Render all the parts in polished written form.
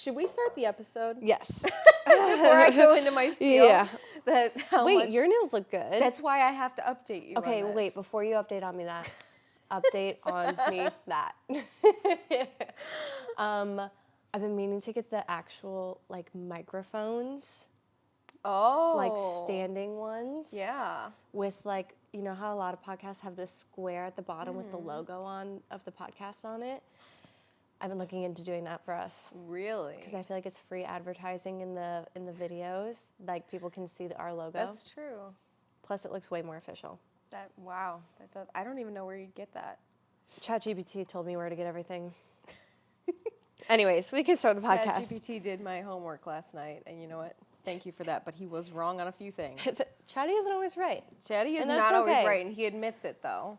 Should we start the episode? Yes. Before I go into my spiel? Yeah. Wait, your nails look good. That's why I have to update you Okay, on this. wait, before you update on me that. Update on me that. I've been meaning to get the actual, like, microphones. Oh. Like, standing ones. Yeah. With, like, you know how a lot of podcasts have this square at the bottom with the logo of the podcast on it? I've been looking into doing that for us. Really? Because I feel like it's free advertising in the videos. Like, people can see our logo. That's true. Plus, it looks way more official. Wow. That does. I don't even know where you'd get that. ChatGPT told me where to get everything. Anyways, we can start the podcast. ChatGPT did my homework last night, and you know what? Thank you for that, but he was wrong on a few things. Chatty isn't always right. Chatty is And not that's always okay. right, and he admits it, though.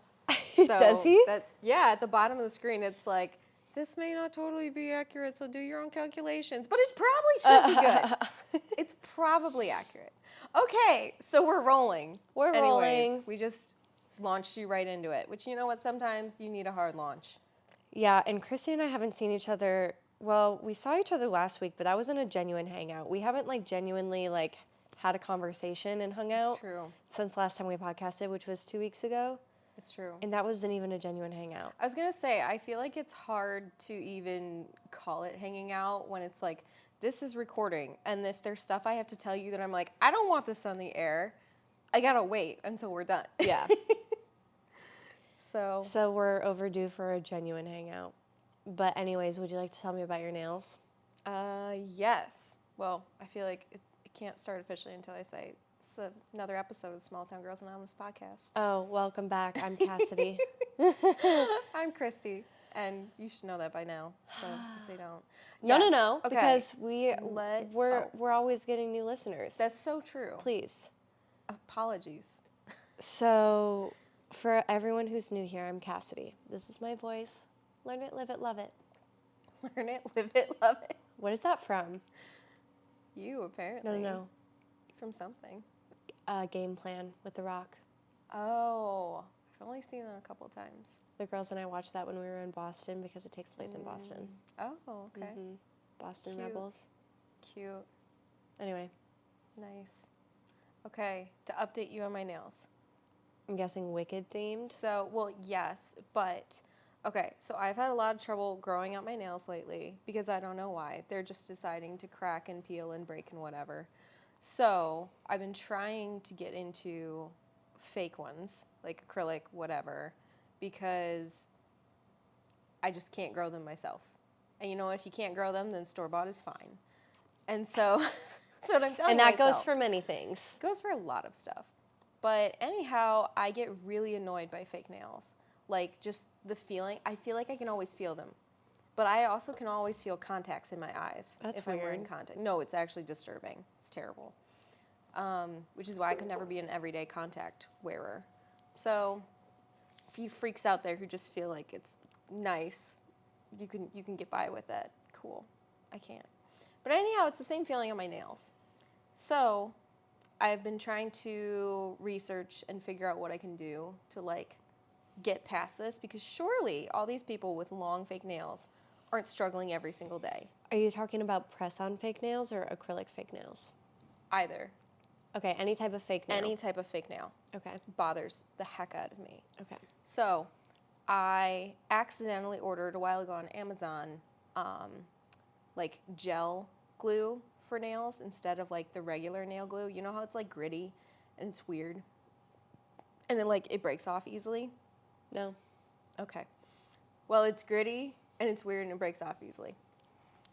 So Does he? Yeah, at the bottom of the screen, it's like, this may not totally be accurate, so do your own calculations. But it probably should be good. It's probably accurate. Okay, so we're rolling. We're rolling. We just launched you right into it, which, you know what, sometimes you need a hard launch. Yeah, and Christy and I haven't seen each other. Well, we saw each other last week, but that wasn't a genuine hangout. We haven't, like, genuinely, like, had a conversation and hung out. It's true. Since last time we podcasted, which was 2 weeks ago. It's true. And that wasn't even a genuine hangout. I was going to say, I feel like it's hard to even call it hanging out when it's like, this is recording. And if there's stuff I have to tell you that I'm like, I don't want this on the air, I got to wait until we're done. Yeah. So we're overdue for a genuine hangout. But anyways, would you like to tell me about your nails? Yes. Well, I feel like it can't start officially until I say it's another episode of the Small Town Girls Anonymous podcast. Oh, welcome back. I'm Cassidy. I'm Christy, and you should know that by now. So if they don't, No. Okay. Because we're always getting new listeners. That's so true. Please. Apologies. So, for everyone who's new here, I'm Cassidy. This is my voice. Learn it, live it, love it. Learn it, live it, love it. What is that from? You, apparently. No. From something. Game Plan with The Rock. Oh, I've only seen that a couple times. The girls and I watched that when we were in Boston because it takes place in Boston. Oh, okay. Mm-hmm. Boston Cute. Rebels. Cute. Anyway. Nice. Okay, to update you on my nails. I'm guessing Wicked themed. So, well, yes, but, okay, so I've had a lot of trouble growing out my nails lately because I don't know why. They're just deciding to crack and peel and break and whatever. So I've been trying to get into fake ones, like acrylic, whatever, because I just can't grow them myself. And you know, if you can't grow them, then store-bought is fine. And so that's what I'm telling myself. And that goes for many things. Goes for a lot of stuff. But anyhow, I get really annoyed by fake nails. Like, just the feeling. I feel like I can always feel them. But I also can always feel contacts in my eyes. That's if weird. I'm wearing contact. No, it's actually disturbing. It's terrible. Which is why I could never be an everyday contact wearer. So, if you freaks out there who just feel like it's nice, you can get by with it. Cool. I can't. But anyhow, it's the same feeling on my nails. So, I've been trying to research and figure out what I can do to, like, get past this, because surely all these people with long fake nails aren't struggling every single day. Are you talking about press-on fake nails or acrylic fake nails? Either. Okay, any type of fake nail. Any type of fake nail. Okay. Bothers the heck out of me. Okay. So, I accidentally ordered a while ago on Amazon, like gel glue for nails instead of like the regular nail glue. You know how it's like gritty and it's weird? And then like it breaks off easily? No. Okay. Well, it's gritty and it's weird and it breaks off easily.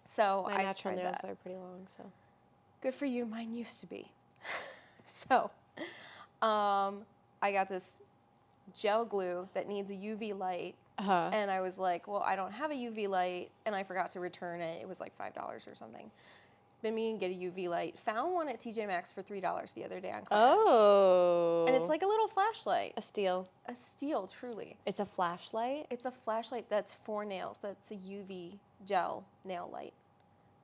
So My I natural tried nails that. are pretty long, so. Good for you. Mine used to be. So, I got this gel glue that needs a UV light. Uh-huh. And I was like, well, I don't have a UV light, and I forgot to return it. It was like $5 or something. Been meaning to get a UV light. Found one at TJ Maxx for $3 the other day on clearance. Oh. And it's like a little flashlight. A steal. A steal, truly. It's a flashlight? It's a flashlight that's for nails. That's a UV gel nail light.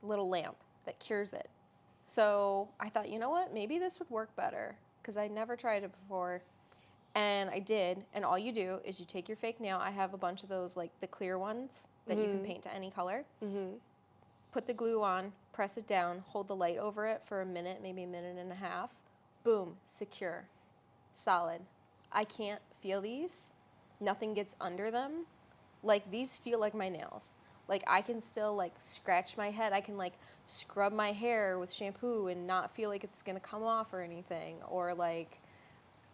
Little lamp that cures it. So I thought, you know what? Maybe this would work better, because I never tried it before. And I did. And all you do is you take your fake nail. I have a bunch of those, like the clear ones that you can paint to any color. put the glue on, press it down, hold the light over it for a minute, maybe a minute and a half. Boom, secure, solid. I can't feel these. Nothing gets under them. Like, these feel like my nails. Like, I can still, like, scratch my head. I can, like, scrub my hair with shampoo and not feel like it's going to come off or anything. Or, like,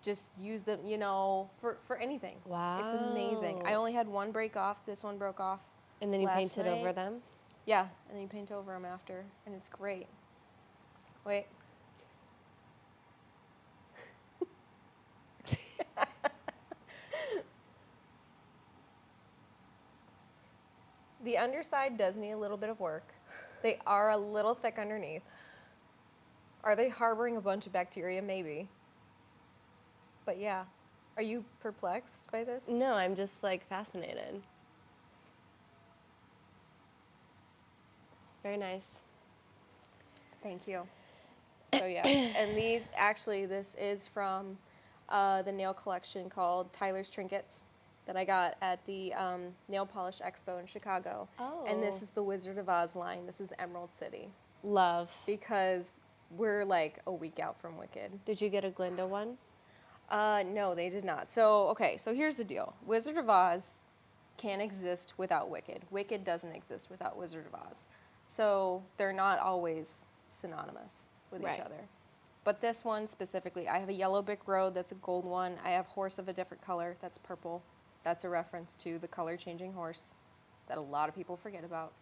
just use them, you know, for anything. Wow. It's amazing. I only had one break off. This one broke off. And then you last painted over night. them? Yeah, and then you paint over them after, and it's great. Wait. The underside does need a little bit of work. They are a little thick underneath. Are they harboring a bunch of bacteria? Maybe. But yeah. Are you perplexed by this? No, I'm just like fascinated. Very nice. Thank you. So yes, and these actually, this is from the nail collection called Tyler's Trinkets that I got at the Nail Polish Expo in Chicago. Oh. And this is the Wizard of Oz line. This is Emerald City. Love. Because we're like a week out from Wicked. Did you get a Glinda one? No, they did not. So, okay, so here's the deal. Wizard of Oz can't exist without Wicked. Wicked doesn't exist without Wizard of Oz. So they're not always synonymous with Right. each other. But this one specifically, I have a yellow Bic Road, that's a gold one. I have Horse of a different color, that's purple. That's a reference to the color changing horse that a lot of people forget about.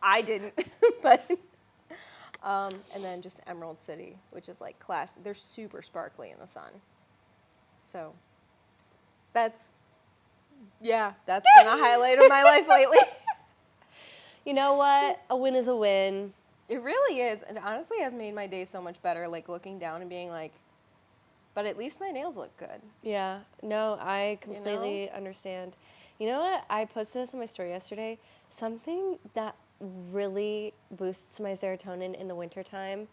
I didn't, but... and then just Emerald City, which is like class. They're super sparkly in the sun. So that's been a highlight of my life lately. You know what? A win is a win. It really is. And honestly has made my day so much better, like looking down and being like, but at least my nails look good. Yeah. No, I completely understand. You know what? I posted this on my story yesterday. Something that really boosts my serotonin in the wintertime,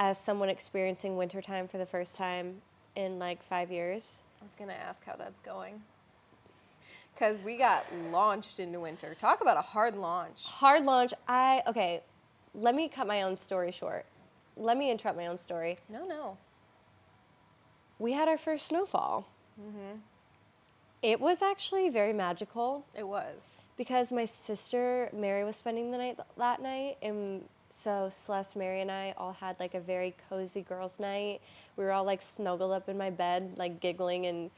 as someone experiencing wintertime for the first time in like 5 years. I was going to ask how that's going. Because we got launched into winter. Talk about a hard launch. Hard launch. Okay, let me cut my own story short. Let me interrupt my own story. No. We had our first snowfall. It was actually very magical. It was. Because my sister Mary was spending the night that night, and so Celeste, Mary, and I all had like a very cozy girls' night. We were all like snuggled up in my bed, like giggling and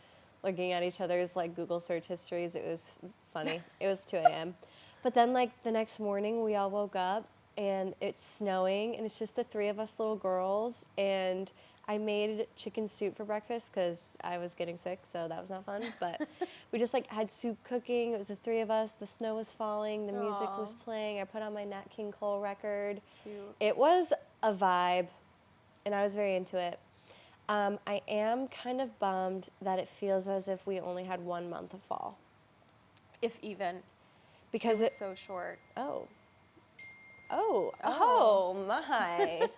looking at each other's like Google search histories. It was funny. It was 2 a.m. But then like the next morning, we all woke up and it's snowing, and it's just the three of us little girls. And I made chicken soup for breakfast because I was getting sick, so that was not fun. But we just like had soup cooking. It was the three of us. The snow was falling. The music was playing. I put on my Nat King Cole record. Cute. It was a vibe, and I was very into it. I am kind of bummed that it feels as if we only had 1 month of fall. If even. Because it was so short. Oh my.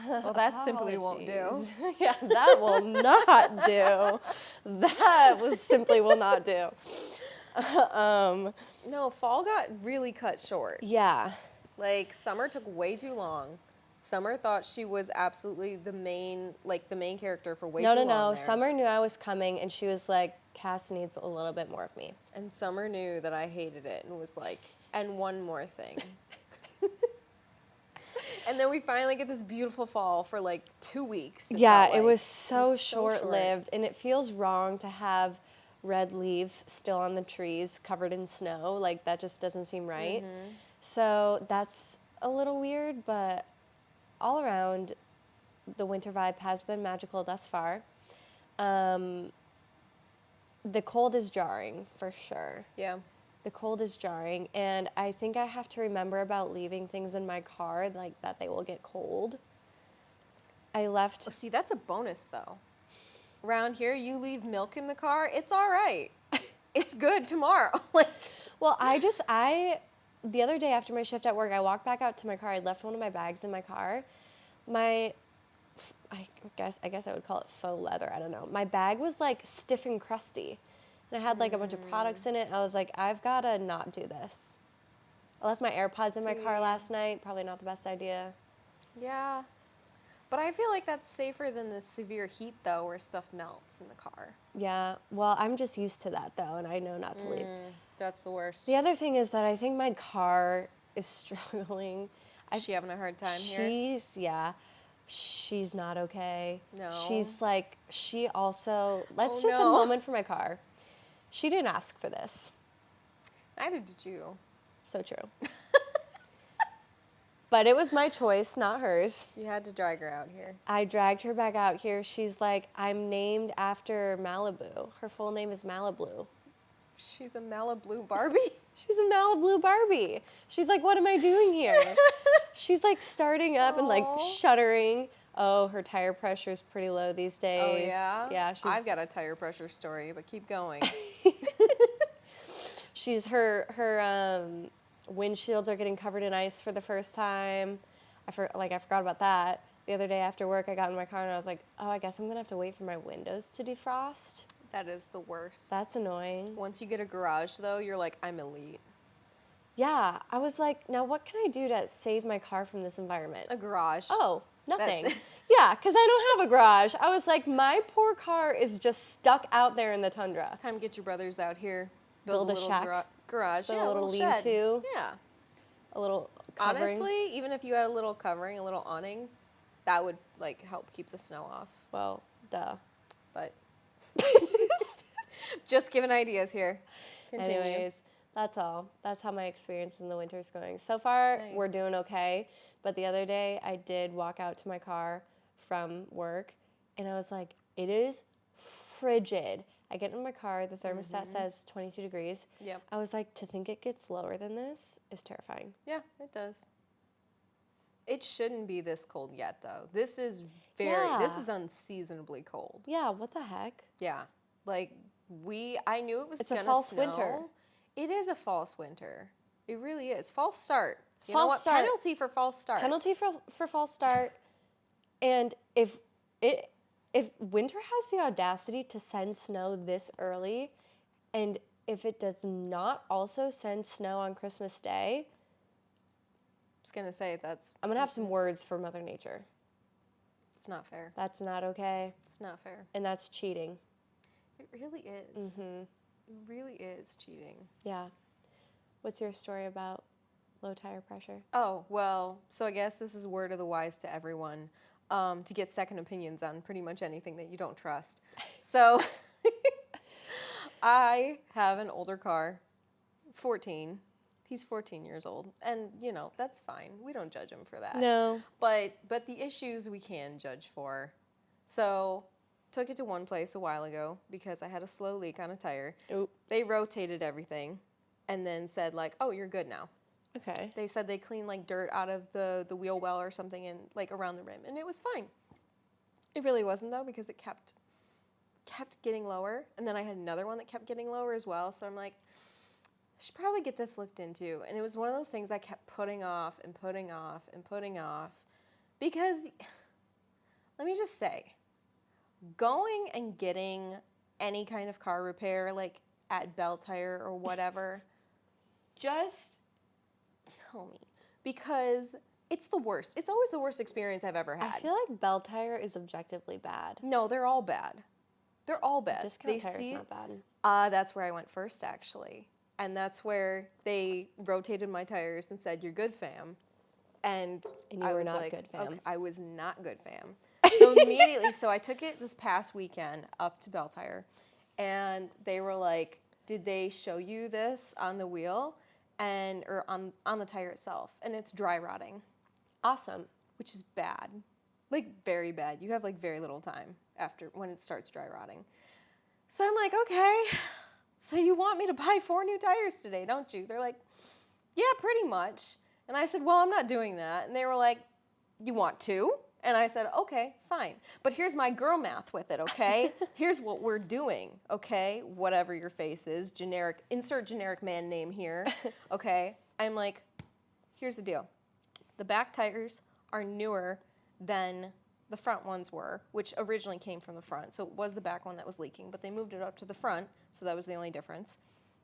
Well, that simply won't do. Apologies. Yeah, that will not do. That was simply will not do. No, fall got really cut short. Yeah. Like, Summer took way too long. Summer thought she was absolutely the main character for way too long. No. there. Summer knew I was coming, and she was like, Cass needs a little bit more of me. And Summer knew that I hated it and was like, and one more thing. And then we finally get this beautiful fall for like 2 weeks. Yeah, it was so short-lived, and it feels wrong to have red leaves still on the trees covered in snow. Like, that just doesn't seem right. So that's a little weird, but all around, the winter vibe has been magical thus far. The cold is jarring, for sure. Yeah. The cold is jarring, and I think I have to remember about leaving things in my car, like that they will get cold. I left... Oh, see, that's a bonus, though. Around here, you leave milk in the car, it's all right. It's good tomorrow. Like, well, the other day after my shift at work, I walked back out to my car. I left one of my bags in my car. I guess I would call it faux leather. I don't know. My bag was like stiff and crusty. And I had like a bunch of products in it. I was like, I've got to not do this. I left my AirPods in my car See. last night. Probably not the best idea. Yeah. But I feel like that's safer than the severe heat, though, where stuff melts in the car. Yeah, well, I'm just used to that, though, and I know not to leave. That's the worst. The other thing is that I think my car is struggling. Is she having a hard time here? She's not okay. No. She's like, she also, let's Oh, just a no. moment for my car. She didn't ask for this. Neither did you. So true. But it was my choice, not hers. You had to drag her out here. I dragged her back out here. She's like, I'm named after Malibu. Her full name is Malibu. She's a Malibu Barbie. She's a Malibu Barbie. She's like, what am I doing here? She's like starting up and like Aw. shuddering. Oh, her tire pressure is pretty low these days. Oh, yeah? Yeah, I've got a tire pressure story, but keep going. she's her windshields are getting covered in ice for the first time. I forgot about that. The other day after work, I got in my car and I was like, oh, I guess I'm gonna have to wait for my windows to defrost. That is the worst. That's annoying. Once you get a garage, though, you're like, I'm elite. Yeah, I was like, now what can I do to save my car from this environment? A garage. Oh, nothing. That's it. Yeah, because I don't have a garage. I was like, my poor car is just stuck out there in the tundra. Time to get your brothers out here. Build a little shack. garage. Build Yeah, a little shed. lean-to. Yeah. A little covering. Honestly, even if you had a little covering, a little awning, that would like help keep the snow off. Well, duh. But just giving ideas here. Continue. Anyways, that's all. That's how my experience in the winter is going. So far, we're Nice. doing okay. But the other day, I did walk out to my car from work, and I was like, it is frigid. I get in my car, the thermostat says 22 degrees. Yep. I was like, to think it gets lower than this is terrifying. Yeah, it does. It shouldn't be this cold yet, though. This is this Yeah. is unseasonably cold. Yeah, what the heck? Yeah. Like I knew it was It's a gonna false snow. winter. It is a false winter. It really is. False start. You know False what? start. Penalty for false start. Penalty for false start. And if winter has the audacity to send snow this early, and if it does not also send snow on Christmas Day, I was gonna say I'm gonna have some words for Mother Nature. it's not fair. That's not okay, It's not fair. and that's cheating. It really is. Mm-hmm. It really is cheating. Yeah. What's your story about low tire pressure? Oh, well, so I guess this is word of the wise to everyone, to get second opinions on pretty much anything that you don't trust. So I have an older car, 14. He's 14 years old, and that's fine. We don't judge him for that. No. But the issues we can judge for. So took it to one place a while ago because I had a slow leak on a tire. Oop. They rotated everything and then said like, "Oh, you're good now." Okay. They said they cleaned like dirt out of the wheel well or something and like around the rim, and it was fine. It really wasn't though, because it kept getting lower, and then I had another one that kept getting lower as well. So I'm like, I should probably get this looked into. And it was one of those things I kept putting off and putting off and putting off, because let me just say, going and getting any kind of car repair like at Bell Tire or whatever just kill me, because it's the worst. It's always the worst experience I've ever had. I feel like Bell Tire is objectively bad. No, they're all bad. They're all bad. Discount Tire is not bad. That's where I went first, actually. And that's where they rotated my tires and said, "You're good, fam." And You I were was not like, good, fam. Okay, I was not good, fam. So immediately, so I took it this past weekend up to Bell Tire, and they were like, "Did they show you this on the wheel or on the tire itself?" And it's dry rotting, Awesome. which is bad, like very bad. You have like very little time after when it starts dry rotting. So I'm like, okay, so you want me to buy 4 new tires today, don't you? They're like, yeah, pretty much. And I said, well, I'm not doing that. And they were like, you want 2? And I said, okay, fine. But here's my girl math with it, okay? Here's what we're doing, okay? Whatever your face is, insert generic man name here, okay? I'm like, here's the deal. The back tires are newer than the front ones were, which originally came from the front. So it was the back one that was leaking, but they moved it up to the front, so that was the only difference.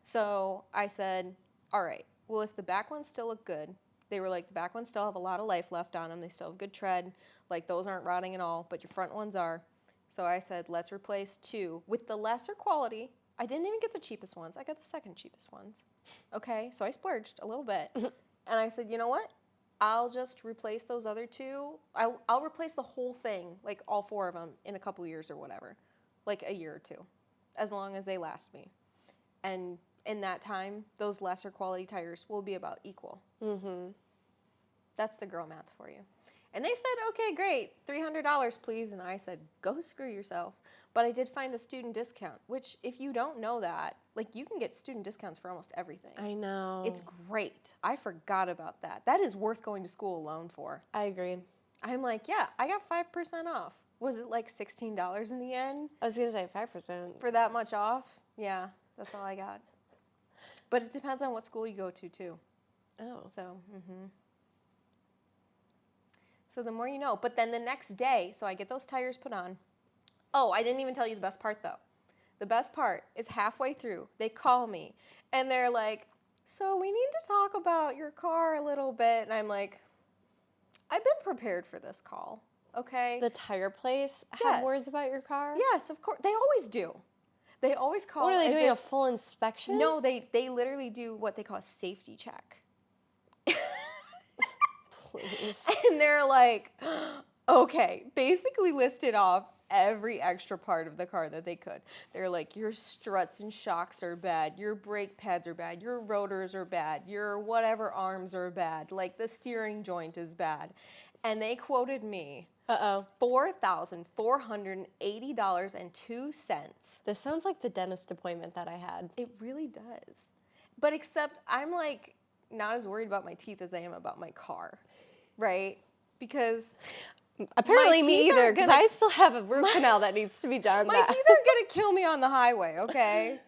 So I said, all right, well, if the back ones still look good, they were like, the back ones still have a lot of life left on them. They still have good tread. Like, those aren't rotting at all, but your front ones are. So I said, let's replace 2 with the lesser quality. I didn't even get the cheapest ones. I got the second cheapest ones. Okay, so I splurged a little bit. And I said, you know what? I'll just replace those other 2. I'll replace the whole thing, like all 4 of them, in a couple years or whatever. Like a year or 2, as long as they last me. And in that time, those lesser quality tires will be about equal. Mm-hmm. That's the girl math for you. And they said, okay, great, $300, please. And I said, go screw yourself. But I did find a student discount, which if you don't know that, like, you can get student discounts for almost everything. I know. It's great. I forgot about that. That is worth going to school alone for. I agree. I'm like, yeah, I got 5% off. Was it like $16 in the end? I was going to say 5%. For that much off? Yeah, that's all I got. But it depends on what school you go to, too. Oh. So, So the more you know. But then the next day, so I get those tires put on. Oh, I didn't even tell you the best part, though. The best part is halfway through, they call me, and they're like, so we need to talk about your car a little bit. And I'm like, I've been prepared for this call, okay? The tire place have Yes. words about your car? Yes, of course. They always do. They always call. What are they as doing, a if- full inspection? No, they literally do what they call a safety check. Please. And they're like, okay, basically listed off every extra part of the car that they could. They're like, your struts and shocks are bad, your brake pads are bad, your rotors are bad, your whatever arms are bad, like the steering joint is bad. And they quoted me Uh-oh. $4,480.02. This sounds like the dentist appointment that I had. It really does. But except I'm like not as worried about my teeth as I am about my car, right? Because Apparently my me teeth either, aren't because gonna- I still have a root canal that needs to be done. my teeth aren't gonna kill me on the highway, okay?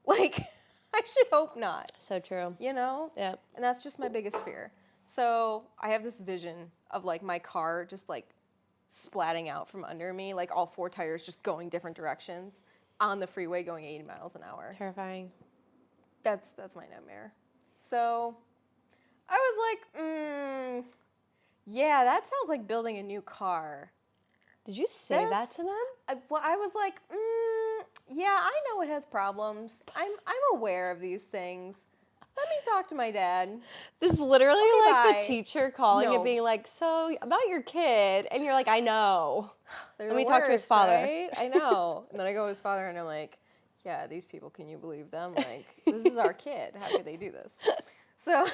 Like, I should hope not, So true. you know? Yep. And that's just my biggest fear. So I have this vision of like my car just like splatting out from under me, like all 4 tires just going different directions on the freeway going 80 miles an hour. Terrifying. That's my nightmare. So I was like, yeah, that sounds like building a new car. Did you say that to them? I was like, yeah, I know it has problems. I'm aware of these things. Let me talk to my dad. This is literally Okay, like bye. the teacher calling No. and being like, so about your kid. And you're like, I know. They're Let the me talk to his worst, father. Right? I know. And then I go to his father and I'm like, yeah, these people, can you believe them? Like, this is our kid. How could they do this? So,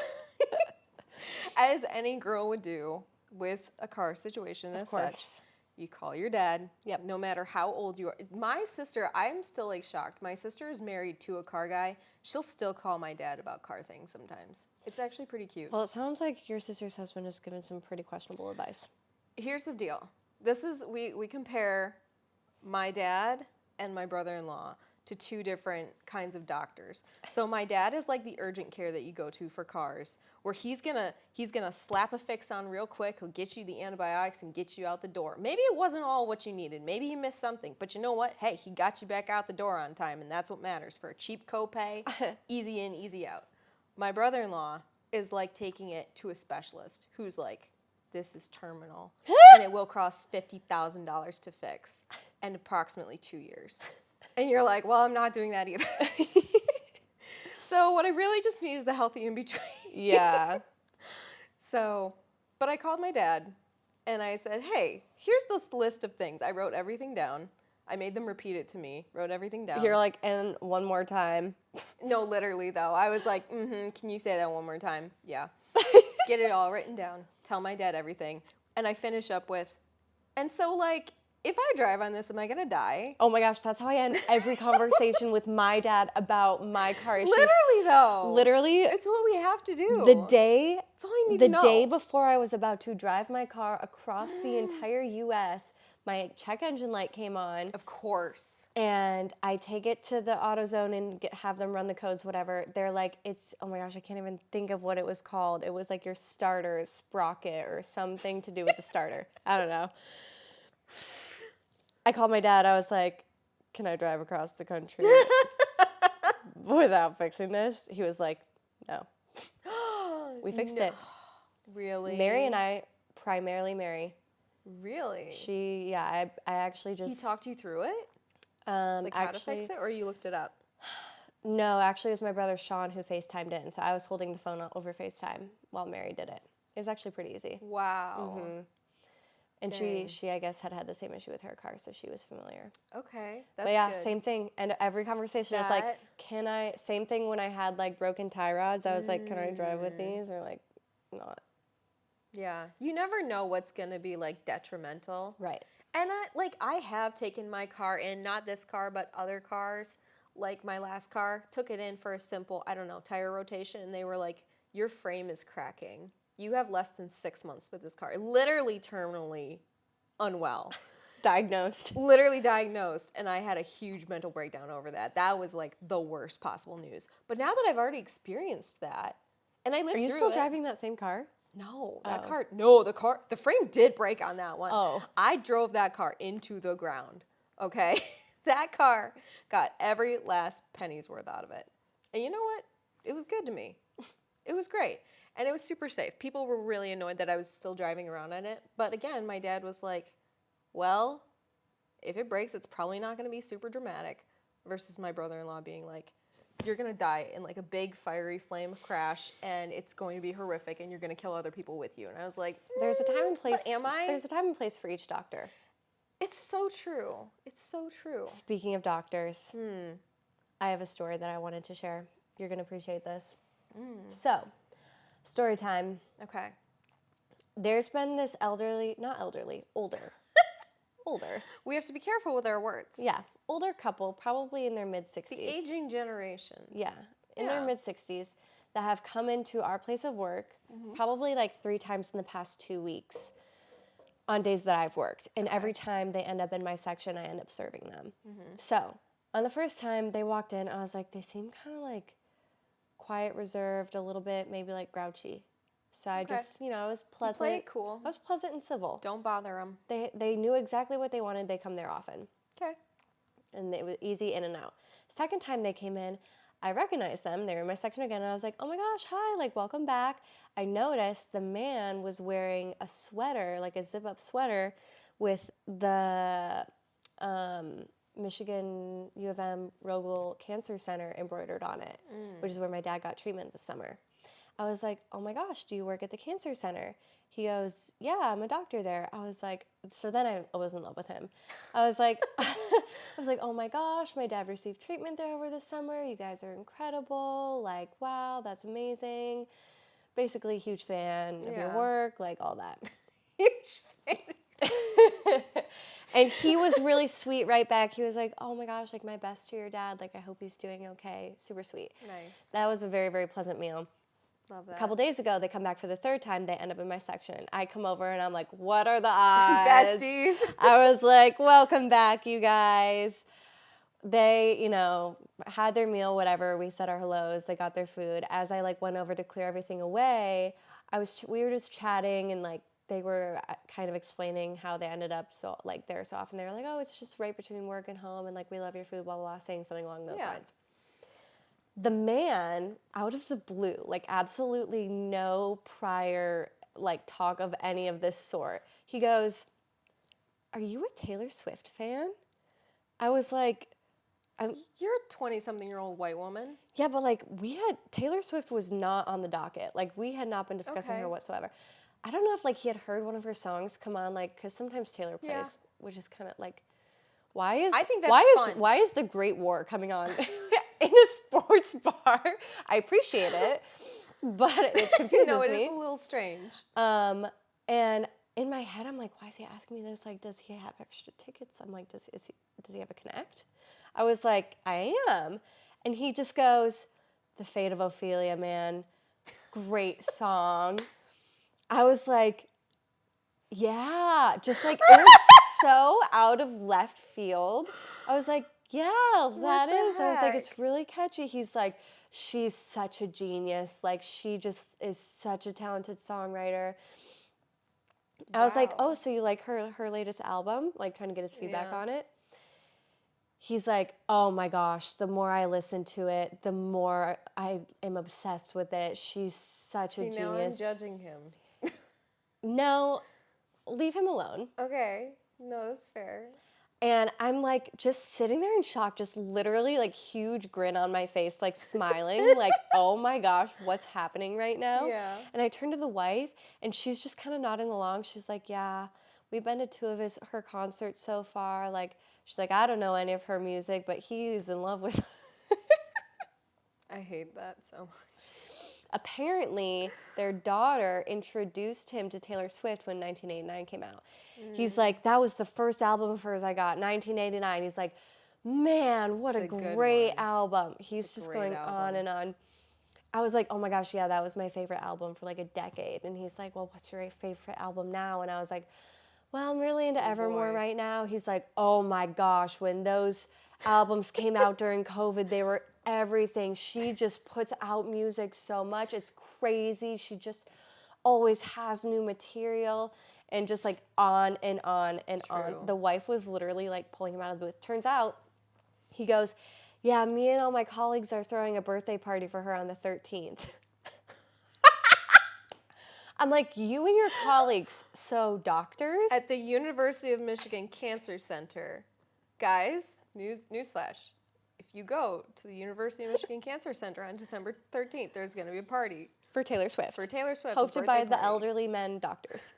as any girl would do with a car situation as Of such, course. you call your dad. Yep. No matter how old you are. My sister, I'm still like shocked. My sister is married to a car guy. She'll still call my dad about car things sometimes. It's actually pretty cute. Well, it sounds like your sister's husband has given some pretty questionable advice. Here's the deal. This is, we compare my dad and my brother-in-law to 2 different kinds of doctors. So my dad is like the urgent care that you go to for cars, where he's gonna slap a fix on real quick. He'll get you the antibiotics and get you out the door. Maybe it wasn't all what you needed. Maybe you missed something, but you know what? Hey, he got you back out the door on time, and that's what matters. For a cheap copay, easy in, easy out. My brother-in-law is like taking it to a specialist who's like, this is terminal, and it will cost $50,000 to fix, and approximately 2 years. And you're like, well, I'm not doing that either. So what I really just need is a healthy in-between. Yeah. So, but I called my dad, and I said, hey, here's this list of things. I wrote everything down. I made them repeat it to me, wrote everything down. You're like, and one more time. No, literally, though. I was like, can you say that one more time? Yeah. Get it all written down. Tell my dad everything. And I finish up with, and so, like, if I drive on this, am I going to die? Oh my gosh, that's how I end every conversation with my dad about my car issues. Literally, though. Literally, It's what we have to do. the day That's all I need to know. day before I was about to drive my car across the entire U.S., my check engine light came on. Of course. And I take it to the AutoZone and have them run the codes, whatever. They're like, oh my gosh, I can't even think of what it was called. It was like your starter sprocket or something to do with the starter. I don't know. I called my dad. I was like, can I drive across the country without fixing this? He was like, no. We fixed No. it. Really? Mary and I, primarily Mary. Really? I actually just... He talked you through it? Like how to fix it, or you looked it up? No, actually it was my brother Sean who FaceTimed in, so I was holding the phone over FaceTime while Mary did it. It was actually pretty easy. Wow. And Dang. she I guess had the same issue with her car, so she was familiar. Okay, that's But yeah, good. same thing. And every conversation is like, same thing when I had like broken tie rods. I was like, can I drive with these or like not? Yeah, you never know what's going to be like detrimental. Right. And I have taken my car in, not this car, but other cars. Like my last car, took it in for a simple, I don't know, tire rotation, and they were like, your frame is cracking. You have less than 6 months with this car. Literally terminally unwell. Diagnosed. Literally diagnosed, and I had a huge mental breakdown over that. That was like the worst possible news. But now that I've already experienced that, and I lived through it. Are you still driving that same car? No, the frame did break on that one. Oh. I drove that car into the ground, okay? That car got every last penny's worth out of it. And you know what? It was good to me. It was great. And it was super safe. People were really annoyed that I was still driving around in it. But again, my dad was like, well, if it breaks, it's probably not going to be super dramatic. Versus my brother-in-law being like, you're going to die in like a big fiery flame crash and it's going to be horrific and you're going to kill other people with you. And I was like, There's a time and place. But am I? There's a time and place for each doctor. It's so true. It's so true. Speaking of doctors, I have a story that I wanted to share. You're going to appreciate this. So, story time. Okay. There's been this older. We have to be careful with our words. Yeah, older couple, probably in their mid-60s. The aging generations. Yeah, in their mid-60s that have come into our place of work probably like 3 times in the past 2 weeks on days that I've worked. And every time they end up in my section, I end up serving them. So on the first time they walked in, I was like, they seem kind of like quiet, reserved, a little bit, maybe like grouchy. So I just, I was pleasant. Play it cool. I was pleasant and civil. Don't bother them. They knew exactly what they wanted. They come there often. Okay. And it was easy in and out. Second time they came in, I recognized them. They were in my section again. And I was like, oh my gosh, hi, like welcome back. I noticed the man was wearing a sweater, like a zip-up sweater with the Michigan U of M Rogel Cancer Center embroidered on it, which is where my dad got treatment this summer. I was like, oh my gosh, do you work at the cancer center? He goes, yeah, I'm a doctor there. I was like, so then I was in love with him. I was like, oh my gosh, my dad received treatment there over the summer. You guys are incredible. Like, wow, that's amazing. Basically, huge fan of your work, like all that. Huge fan. And he was really sweet right back. He was like, oh my gosh, like my best to your dad. Like, I hope he's doing okay. Super sweet. Nice. That was a very, very pleasant meal. Love that. A couple days ago, they come back for the third time. They end up in my section. I come over and I'm like, what are the odds? Besties. I was like, welcome back, you guys. They, had their meal, whatever. We said our hellos. They got their food. As I went over to clear everything away, we were just chatting and they were kind of explaining how they ended up there so often. They were like, oh, it's just right between work and home, and we love your food, blah, blah, blah, saying something along those lines. The man, out of the blue, absolutely no prior, talk of any of this sort, he goes, are you a Taylor Swift fan? I was like, you're a 20-something-year-old white woman. Yeah, but Taylor Swift was not on the docket. We had not been discussing her whatsoever. I don't know if he had heard one of her songs come on, because sometimes Taylor plays, which is kind of I think that's fun. Why is the Great War coming on in a sports bar? I appreciate it, but it confuses me. No, it is a little strange. And in my head, I'm like, why is he asking me this? Does he have extra tickets? I'm like, does he have a Connect? I was like, I am. And he just goes, The Fate of Ophelia, man. Great song. I was like, yeah, just it was so out of left field. I was like, yeah, that is. I was like, it's really catchy. He's like, she's such a genius. She just is such a talented songwriter. I was like, oh, so you like her latest album? Trying to get his feedback on it. he's like, oh my gosh, the more I listen to it, the more I am obsessed with it. She's such a See, now I'm genius. judging him. No, leave him alone. Okay. No, that's fair. And I'm like just sitting there in shock, just literally like huge grin on my face, like smiling, like, oh my gosh, what's happening right now? Yeah. And I turn to the wife and she's just kind of nodding along. She's like, yeah, we've been to two of her concerts so far. Like, she's like, I don't know any of her music, but he's in love with I hate that so much. Apparently, their daughter introduced him to Taylor Swift when 1989 came out. He's like, that was the first album of hers I got, 1989. He's like, man, what It's a a good great one. album. He's It's a just great going on album. and on. I was like, oh my gosh, yeah, that was my favorite album for like a decade. And he's like, well, what's your favorite album now? And I was like, well, I'm really into Evermore boy. right now. He's like, oh my gosh, when those albums came out during COVID, they were everything. She just puts out music so much. It's crazy. She just always has new material and just like on and on and on. true. The wife was literally like pulling him out of the booth. Turns out, he goes, yeah, me and all my colleagues are throwing a birthday party for her on the 13th. I'm like, you and your colleagues, so doctors? At the University of Michigan Cancer Center. Guys, newsflash. If you go to the University of Michigan Cancer Center on December 13th, there's going to be a party For Taylor Swift. for Taylor Swift. a Hosted by birthday the party. elderly men doctors.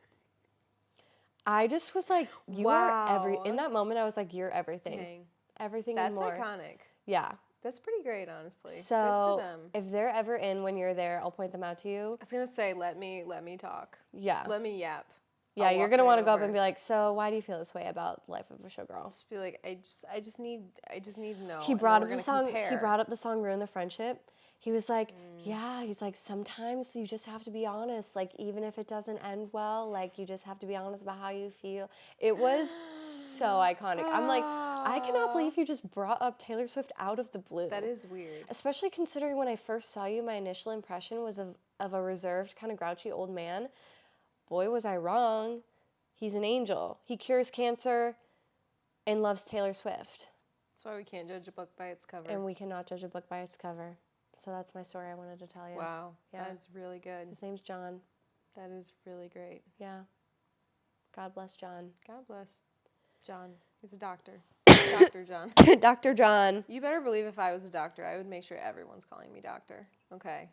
I just was like, you Wow. are in that moment, I was like, you're everything. Dang. Everything That's and more. iconic. Yeah. That's pretty great, honestly. Good So for them. if they're ever in when you're there, I'll point them out to you. I was gonna say, let me talk. Yeah. Let me yap. Yeah, I'll you're walk gonna right want to go up over. and be like, so why do you feel this way about Life of a Showgirl? Just be like, I just need to know. He and brought then up we're the gonna song. He compare. brought up the song "Ruin the Friendship." He was like, "Yeah." He's like, "Sometimes you just have to be honest. Like, even if it doesn't end well, like you just have to be honest about how you feel." It was so iconic. I'm like, I cannot believe you just brought up Taylor Swift out of the blue. That is weird. Especially considering when I first saw you, my initial impression was of a reserved, kind of grouchy old man. Boy, was I wrong. He's an angel. He cures cancer and loves Taylor Swift. That's why we can't judge a book by its cover. And we cannot judge a book by its cover. So that's my story I wanted to tell you. Wow, Yeah. that is really good. His name's John. That is really great. Yeah. God bless John. God bless John. He's a doctor. Dr. John. Dr. John. You better believe if I was a doctor, I would make sure everyone's calling me doctor. Okay.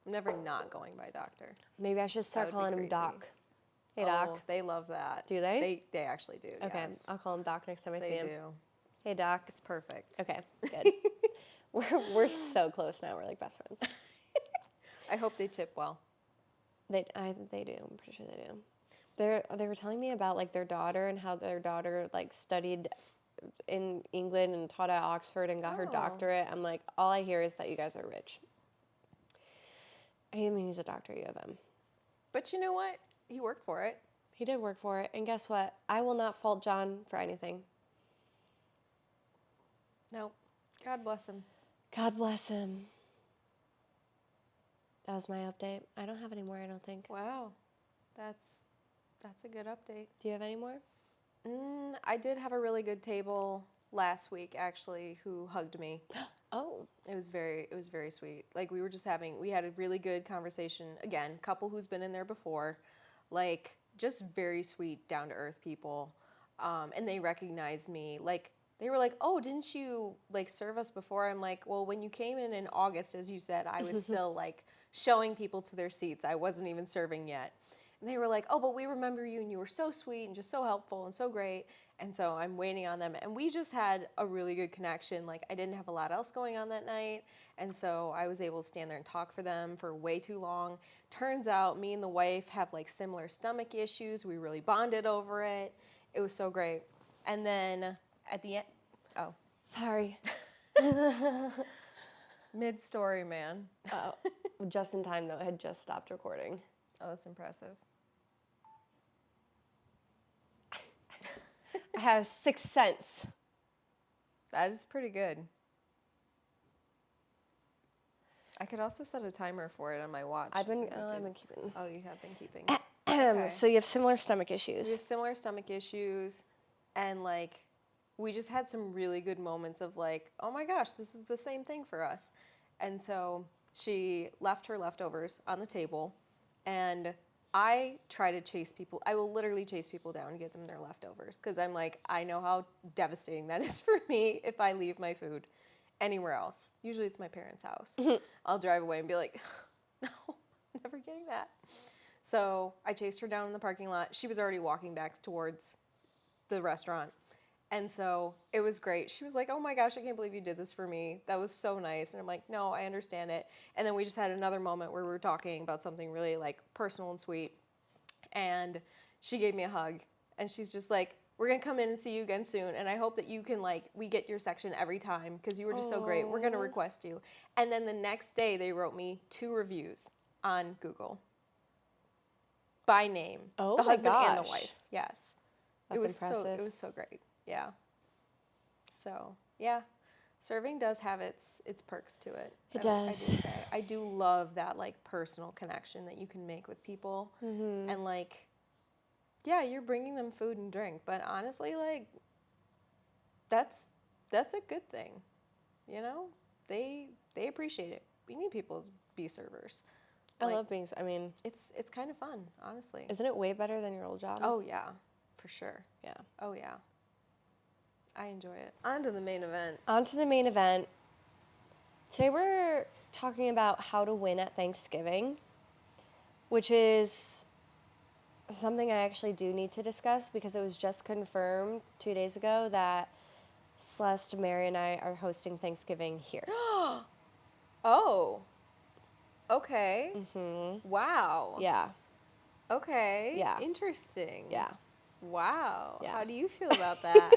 I'm never not going by doctor. Maybe I should start would be calling him crazy. Doc. Hey, Oh, Doc. they love that. Do they? They actually do. Okay, Yes. I'll call him Doc next time I see They him. do. Hey, Doc. It's perfect. Okay, good. we're so close now. We're like best friends. I hope they tip well. They do. I'm pretty sure they do. They were telling me about like their daughter and how their daughter like studied in England and taught at Oxford and got her Oh. doctorate. I'm like, all I hear is that you guys are rich. I mean, he's a doctor. You have him. But you know what? He worked for it. He did work for it, and guess what? I will not fault John for anything. No. God bless him. God bless him. That was my update. I don't have any more, I don't think. Wow. That's a good update. Do you have any more? I did have a really good table last week, actually, who hugged me. Oh. It was very sweet. Like we had a really good conversation. Again, couple who's been in there before, like just very sweet, down to earth people. And they recognized me. Like they were like, "Oh, didn't you like serve us before?" I'm like, "Well, when you came in August, as you said, I was still like showing people to their seats. I wasn't even serving yet." And they were like, "Oh, but we remember you and you were so sweet and just so helpful and so great." And so I'm waiting on them. And we just had a really good connection. Like I didn't have a lot else going on that night. And so I was able to stand there and talk for them for way too long. Turns out me and the wife have like similar stomach issues. We really bonded over it. It was so great. And then at the end, oh, Sorry. mid-story, man. Oh, just in time, though. I had just stopped recording. Oh, that's impressive. I have 6 cents. That is pretty good. I could also set a timer for it on my watch. I've been if we keeping. could- Oh, you have been keeping. Okay. So you have similar stomach We issues. have similar stomach issues, and like, we just had some really good moments of like, oh my gosh, this is the same thing for us. And so she left her leftovers on the table, and I try to chase people. I will literally chase people down and get them their leftovers because I'm like, I know how devastating that is for me if I leave my food anywhere else. Usually it's my parents' house. I'll drive away and be like, no, I'm never getting that. So I chased her down in the parking lot. She was already walking back towards the restaurant. And so it was great. She was like, oh my gosh, I can't believe you did this for me. That was so nice. And I'm like, no, I understand it. And then we just had another moment where we were talking about something really like personal and sweet. And she gave me a hug. And she's just like, we're going to come in and see you again soon. And I hope that you can like, we get your section every time because you were just so great. We're going to request you. And then the next day they wrote me 2 reviews on Google by name. Oh the my husband and the gosh. wife. Yes. That's impressive. It was so great. Yeah. So, yeah. Serving does have its perks to it. It I does. do say. I do love that like personal connection that you can make with people. Mm-hmm. And like, yeah, you're bringing them food and drink, but honestly, like, that's a good thing. You know, they appreciate it. We need people to be servers. I Like, love being, I mean, it's kind of fun, honestly. isn't it way better than your old job? Oh yeah, for sure. Yeah. Oh yeah. I enjoy it. On to the main event. On to the main event. Today we're talking about how to win at Thanksgiving, which is something I actually do need to discuss because it was just confirmed 2 days ago that Celeste, Mary, and I are hosting Thanksgiving here. Oh. Okay. Mm-hmm. Wow. Yeah. Okay. Yeah. Interesting. Yeah. Wow. Yeah. How do you feel about that?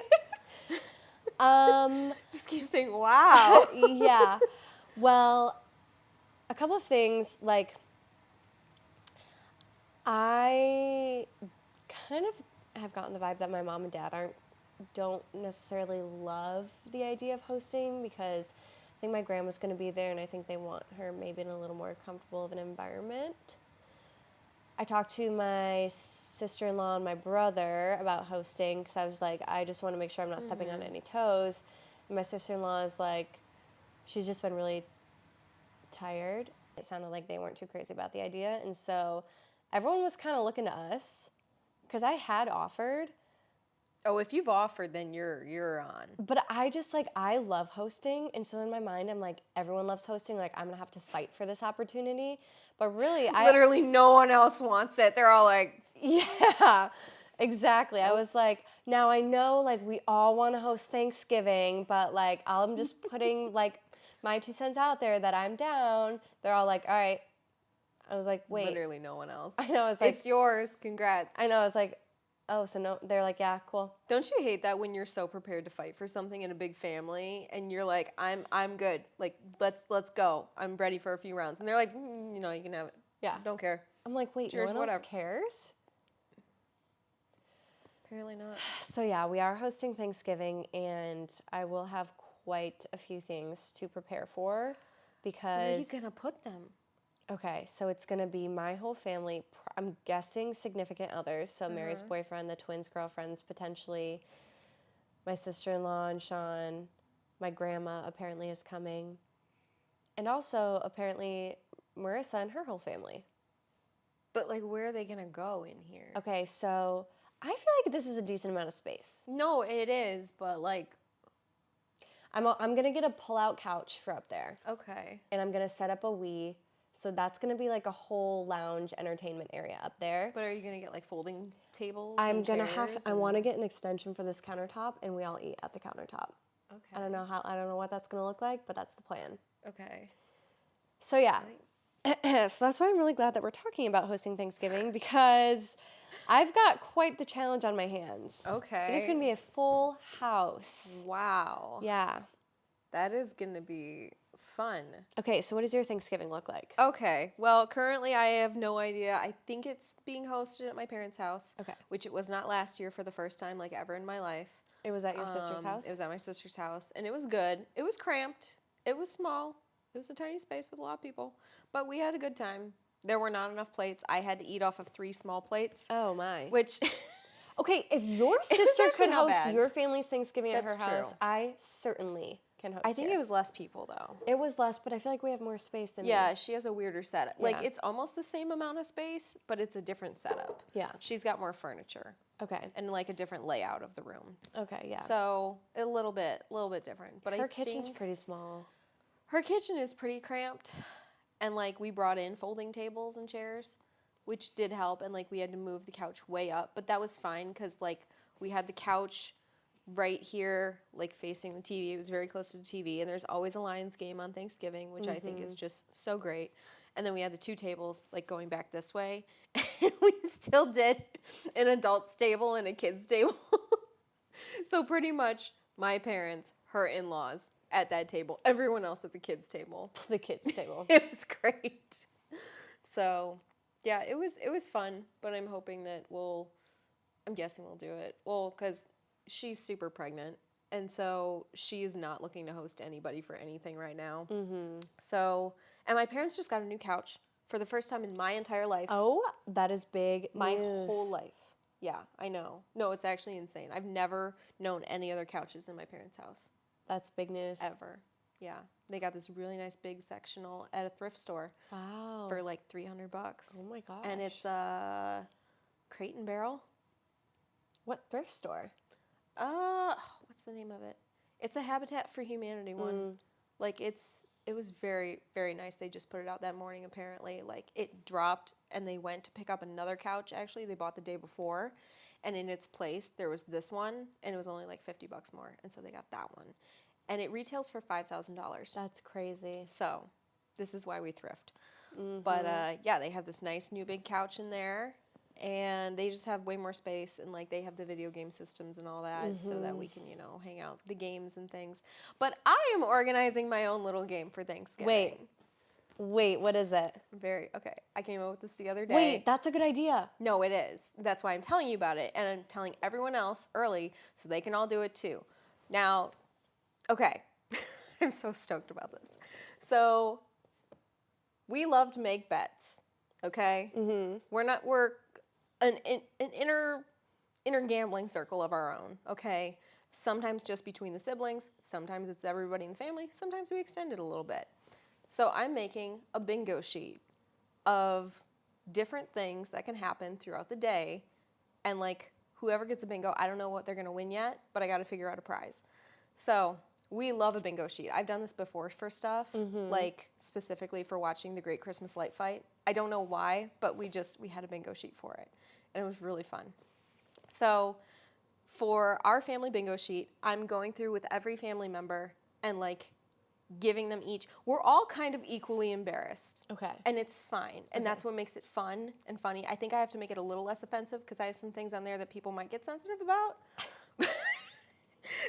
Just keep saying wow. Yeah. Well, a couple of things, like, I kind of have gotten the vibe that my mom and dad don't necessarily love the idea of hosting because I think my grandma's going to be there and I think they want her maybe in a little more comfortable of an environment. I talked to my sister-in-law and my brother about hosting because I was like, I just want to make sure I'm not stepping on any toes. And my sister-in-law is like, she's just been really tired. It sounded like they weren't too crazy about the idea. And so everyone was kind of looking to us because I had offered. Oh, if you've offered, then you're on. But I just like, I love hosting. And so in my mind, I'm like, everyone loves hosting. Like, I'm going to have to fight for this opportunity. But really, Literally no one else wants it. They're all like, yeah, exactly. I was like, now I know like we all want to host Thanksgiving, but like I'm just putting like my 2 cents out there that I'm down. They're all like, all right. I was like, wait. literally no one else. I know. I was like, it's yours. Congrats. I know. I was like, oh, so no. They're like, yeah, cool. Don't you hate that when you're so prepared to fight for something in a big family and you're like, I'm good. Like, let's go. I'm ready for a few rounds. And they're like, you know, you can have it. Yeah. Don't care. I'm like, wait, Cheers, no one whatever. else cares? Apparently not. So yeah, we are hosting Thanksgiving, and I will have quite a few things to prepare for because. Where are you gonna put them? Okay, so it's gonna be my whole family. I'm guessing significant others. So Mary's boyfriend, the twins' girlfriends, potentially. My sister-in-law and Sean. My grandma apparently is coming, and also apparently Marissa and her whole family. But like, where are they gonna go in here? Okay, so I feel like this is a decent amount of space. No, it is, but like, I'm gonna get a pull-out couch for up there, okay. and I'm gonna set up a Wii. So that's gonna be like a whole lounge entertainment area up there. But are you gonna get like folding tables? I'm and gonna chairs I want to get an extension for this countertop, and we all eat at the countertop. Okay. I don't know what that's gonna look like, but that's the plan. Okay. So yeah, so that's why I'm really glad that we're talking about hosting Thanksgiving because I've got quite the challenge on my hands. Okay. It is gonna be a full house. Wow. Yeah. That is gonna be fun. Okay, so what does your Thanksgiving look like? Okay. Well, currently I have no idea. I think it's being hosted at my parents' house. Okay. Which it was not last year for the first time like ever in my life. It was at your sister's house? It was at my sister's house, and it was good. It was cramped. It was small. It was a tiny space with a lot of people, but we had a good time. There were not enough plates. I had to eat off of 3 small plates, Oh my. which Okay, if your sister actually could not host bad. your family's Thanksgiving at That's her house, true. I certainly can host I think here. it was less people though. It was less, but I feel like we have more space than Yeah, me. she has a weirder setup. Like Yeah. it's almost the same amount of space, but it's a different setup. Yeah. She's got more furniture Okay. and like a different layout of the room. Okay, yeah. So a little bit different. But Her I kitchen's think pretty small. her kitchen is pretty cramped, and like we brought in folding tables and chairs, which did help, and like we had to move the couch way up, but that was fine because like we had the couch right here, like facing the TV. It was very close to the TV, and there's always a Lions game on Thanksgiving, which I think is just so great. And then we had the two tables like going back this way, and we still did an adult's table and a kid's table. So pretty much my parents, her in-laws at that table, everyone else at the kids' table. The kids' table. It was great. So, yeah, it was fun, but I'm guessing we'll do it. Well, cuz she's super pregnant, and so she is not looking to host anybody for anything right now. So, and my parents just got a new couch for the first time in my entire life. Oh, that is big My news. whole life. Yeah, I know. No, it's actually insane. I've never known any other couches in my parents' house That's big news. ever. Yeah, they got this really nice big sectional at a thrift store Wow. for like $300. Oh my gosh. And it's a Crate and Barrel. What thrift store? What's the name of it? It's a Habitat for Humanity one. Like it was very, very nice. They just put it out that morning apparently. Like it dropped and they went to pick up another couch actually. They bought the day before, and in its place there was this one, and it was only like $50 more. And so they got that one. And it retails for $5,000. That's crazy. So, this is why we thrift. But yeah, they have this nice new big couch in there, and they just have way more space, and like they have the video game systems and all that, so that we can hang out, the games and things. But I am organizing my own little game for Thanksgiving. Wait, what is it? Okay. I came up with this the other day. Wait, that's a good idea. No, it is. That's why I'm telling you about it, and I'm telling everyone else early so they can all do it too. Now, okay, I'm so stoked about this. So, we love to make bets, okay? We're an inner gambling circle of our own, okay? Sometimes just between the siblings, sometimes it's everybody in the family, sometimes we extend it a little bit. So I'm making a bingo sheet of different things that can happen throughout the day, and like whoever gets a bingo, I don't know what they're gonna win yet, but I gotta figure out a prize. So we love a bingo sheet. I've done this before for stuff, like specifically for watching the Great Christmas Light Fight. I don't know why, but we had a bingo sheet for it, and it was really fun. So for our family bingo sheet, I'm going through with every family member and like giving them each. We're all kind of equally embarrassed. Okay. And it's fine. And that's what makes it fun and funny. I think I have to make it a little less offensive because I have some things on there that people might get sensitive about.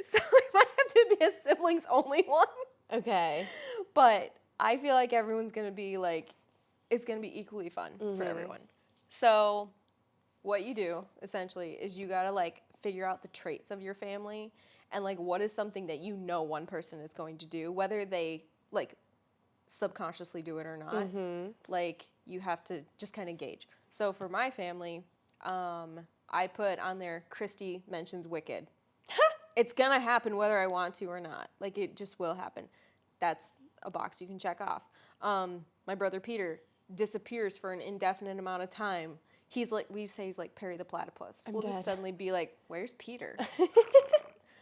So it might have to be a siblings only one. Okay. But I feel like everyone's going to be like, it's going to be equally fun for everyone. So what you do essentially is you got to like figure out the traits of your family and like what is something that you know one person is going to do, whether they like subconsciously do it or not. Like you have to just kind of gauge. So for my family, I put on there Christie mentions Wicked. It's gonna happen whether I want to or not. Like it just will happen. That's a box you can check off. My brother Peter disappears for an indefinite amount of time. He's like, we say he's like Perry the Platypus. We'll just suddenly be like, where's Peter?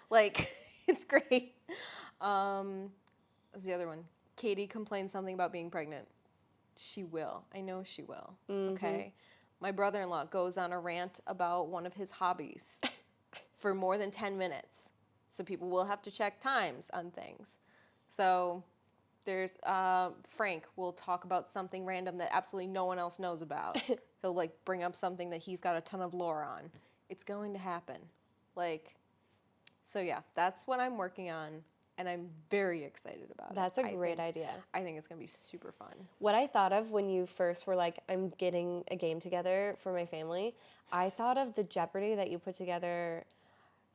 Like, it's great. What's the other one? Katie complains something about being pregnant. She will. I know she will. Okay. My brother-in-law goes on a rant about one of his hobbies for more than 10 minutes. So people will have to check times on things. So there's Frank will talk about something random that absolutely no one else knows about. He'll like bring up something that he's got a ton of lore on. It's going to happen. Like, so yeah, that's what I'm working on, and I'm very excited about That's it. a great idea. I think it's gonna be super fun. What I thought of when you first were like, I'm getting a game together for my family, I thought of the Jeopardy that you put together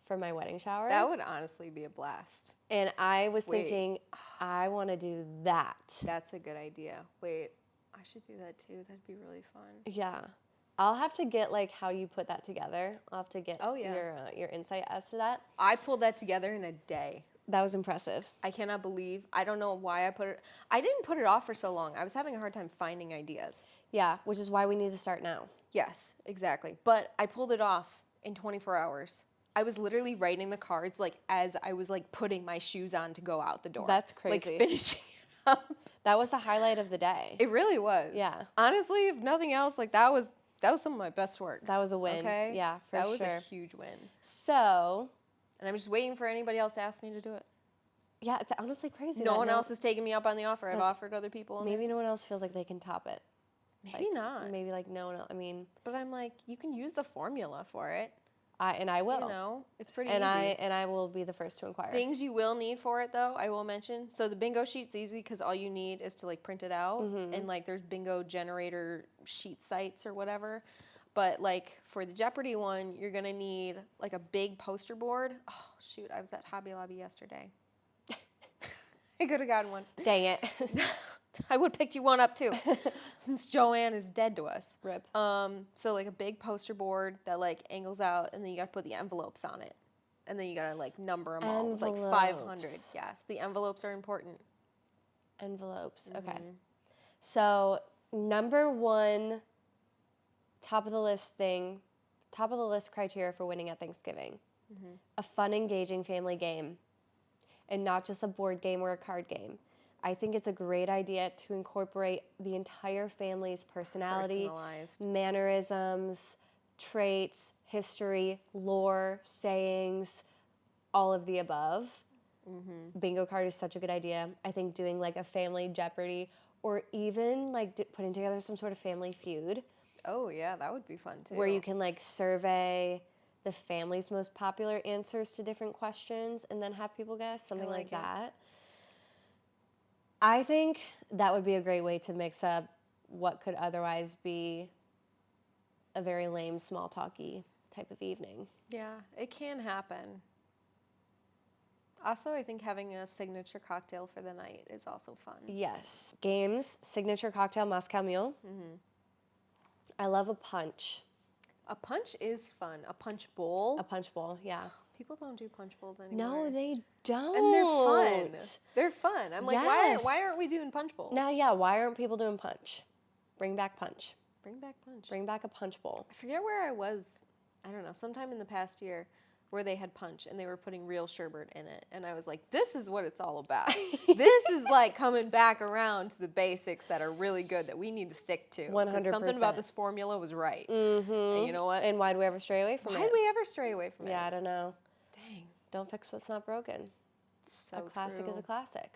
for my wedding shower. That would honestly be a blast. And I was thinking, I want to do that. That's a good idea. Wait, I should do that too. That'd be really fun. Yeah. I'll have to get like how you put that together. I'll have to get Oh, yeah. your insight as to that. I pulled that together in a day. That was impressive. I cannot believe. I don't know why I didn't put it off for so long. I was having a hard time finding ideas. Yeah, which is why we need to start now. Yes, exactly. But I pulled it off in 24 hours. I was literally writing the cards like as I was like putting my shoes on to go out the door. That's Like crazy. finishing it up. That was the highlight of the day. It really was. Yeah. Honestly, if nothing else, like that was some of my best work. That was a win. Okay. Yeah, for that sure. was a huge win. So, And I'm just waiting for anybody else to ask me to do it. yeah, it's honestly crazy. No that one else has taken me up on the offer. I've That's- offered other people. Maybe no one else feels like they can top it. Maybe not. Maybe like no one else. I mean, But I'm like, you can use the formula for it. I will. You know, it's pretty and easy. I will be the first to inquire. Things you will need for it, though, I will mention. So the bingo sheet's easy because all you need is to like print it out, and like there's bingo generator sheet sites or whatever. But like for the Jeopardy one, you're gonna need like a big poster board. Oh shoot, I was at Hobby Lobby yesterday. I could have gotten one. Dang it. I would have picked you one up too, since Joanne is dead to us. Rip. So like a big poster board that like angles out, and then you gotta put the envelopes on it, and then you gotta like number them all. It's like 500. Envelopes. Yes, the envelopes are important. Envelopes. Okay. So, number one top of the list criteria for winning at Thanksgiving. A fun, engaging family game. And not just a board game or a card game. I think it's a great idea to incorporate the entire family's personality, Personalized. mannerisms, traits, history, lore, sayings, all of the above. Bingo card is such a good idea. I think doing like a family Jeopardy or even like putting together some sort of family feud Oh yeah, that would be fun too. where you can like survey the family's most popular answers to different questions and then have people guess, something like like it. that. I think that would be a great way to mix up what could otherwise be a very lame, small talky type of evening. Yeah, it can happen. Also, I think having a signature cocktail for the night is also fun. Yes. Games, signature cocktail, Moscow Mule. I love a punch. A punch is fun. A punch bowl. A punch bowl, yeah. People don't do punch bowls anymore. No, they don't. And they're fun. They're fun. I'm like, Yes. why aren't we doing punch bowls? Now, yeah, why aren't people doing punch? Bring back punch. Bring back punch. Bring back a punch bowl. I forget where I was. I don't know. Sometime in the past year, where they had punch and they were putting real sherbet in it, and I was like, this is what it's all about. This is like coming back around to the basics that are really good that we need to stick to. 'Cause something about 100%. this formula was right. Mm-hmm. And you know what? And why do we ever stray away from Why it? did we ever stray away from Yeah, I it? don't know. Dang. Don't fix what's not broken. So A classic true. is a classic.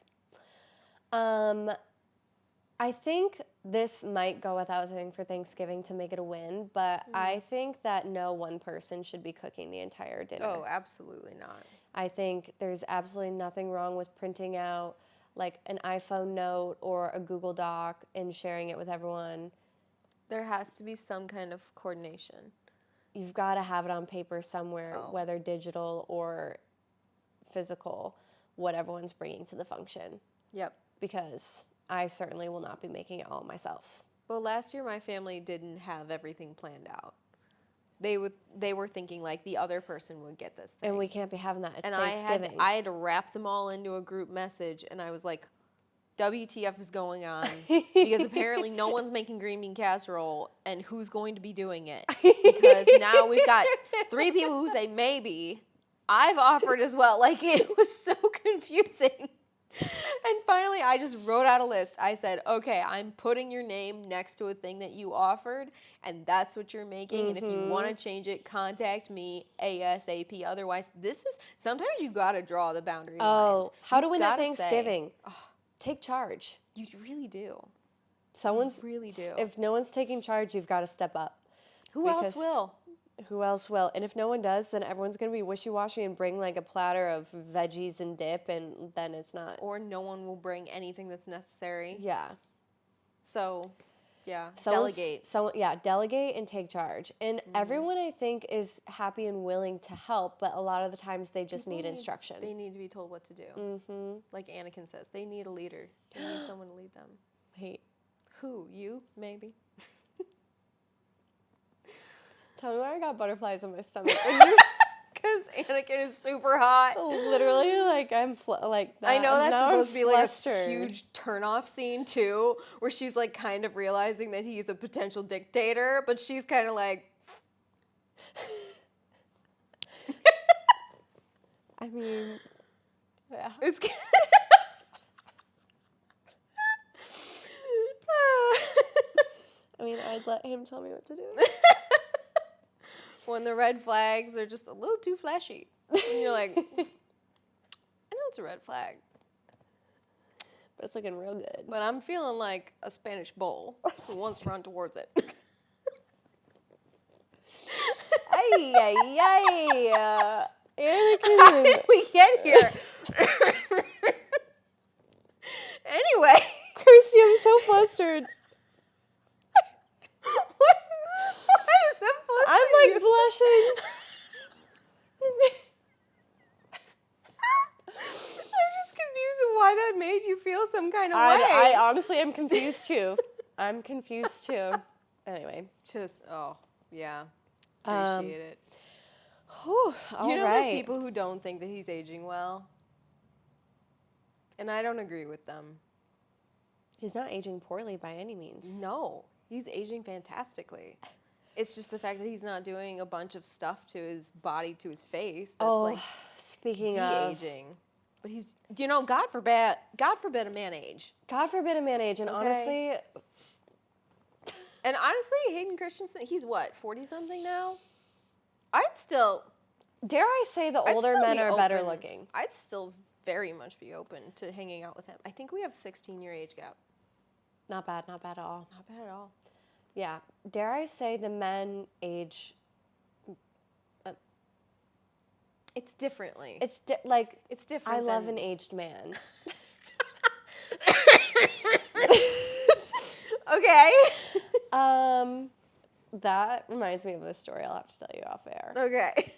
I think this might go without saying for Thanksgiving to make it a win, but I think that no one person should be cooking the entire dinner. Oh, absolutely not. I think there's absolutely nothing wrong with printing out like an iPhone note or a Google Doc and sharing it with everyone. There has to be some kind of coordination. You've got to have it on paper somewhere, Oh. whether digital or physical, what everyone's bringing to the function. Yep. Because I certainly will not be making it all myself. Well, last year my family didn't have everything planned out. They were thinking like the other person would get this thing. And we can't be having that. It's and Thanksgiving. I had to wrap them all into a group message, and I was like, WTF is going on? Because apparently no one's making green bean casserole, and who's going to be doing it? Because now we've got 3 people who say maybe. I've offered as well. Like, it was so confusing. And finally, I just wrote out a list. I said, okay, I'm putting your name next to a thing that you offered, and that's what you're making. And if you want to change it, contact me ASAP. Otherwise, sometimes you got to draw the boundary lines. Oh, how You to win at gotta say, Thanksgiving. Take charge. you really do. Someone's really do. If no one's taking charge, you've got to step up. Who else because- will? Who else will? And if no one does, then everyone's going to be wishy-washy and bring like a platter of veggies and dip, and then it's not. Or no one will bring anything that's necessary. Yeah. So, yeah, Delegate. delegate. Delegate and take charge. And everyone, I think, is happy and willing to help, but a lot of the times they just need instruction. They need to be told what to do. Mm-hmm. Like Anakin says, they need a leader. They need someone to lead them. Wait. Who? You? Maybe. Tell me why I got butterflies in my stomach. Because Anakin is super hot. Literally, like, I know that's now supposed to be like a flustered. huge turn-off scene too, where she's like kind of realizing that he's a potential dictator, but she's kind of like, I mean, yeah. it's. I mean, I'd let him tell me what to do. When the red flags are just a little too flashy, and you're like, I know it's a red flag, But it's looking real good. but I'm feeling like a Spanish bull who wants to run towards it. Ay, ay, ay. How Anakin. did we get here? Anyway, Christy, I'm so flustered. Why is that flustered? I'm like blushing. I'm just confused with why that made you feel some kind of way. I honestly am confused too. I'm confused too. Anyway. Just, oh, yeah. Appreciate it. Whew, You know, all there's right. people who don't think that he's aging well. And I don't agree with them. He's not aging poorly by any means. No, he's aging fantastically. It's just the fact that he's not doing a bunch of stuff to his body, to his face. That's like speaking of, de-aging. But he's, you know, God forbid a man age. God forbid a man age, and Okay. honestly, Hayden Christensen, he's what, 40-something now? dare I say, the I'd older still men be are better open- looking. I'd still very much be open to hanging out with him. I think we have a 16-year age gap. Not bad at all. Not bad at all. Yeah, dare I say the men age, It's differently. it's It's different. I love than- an aged man. Okay. That reminds me of a story I'll have to tell you off air. Okay.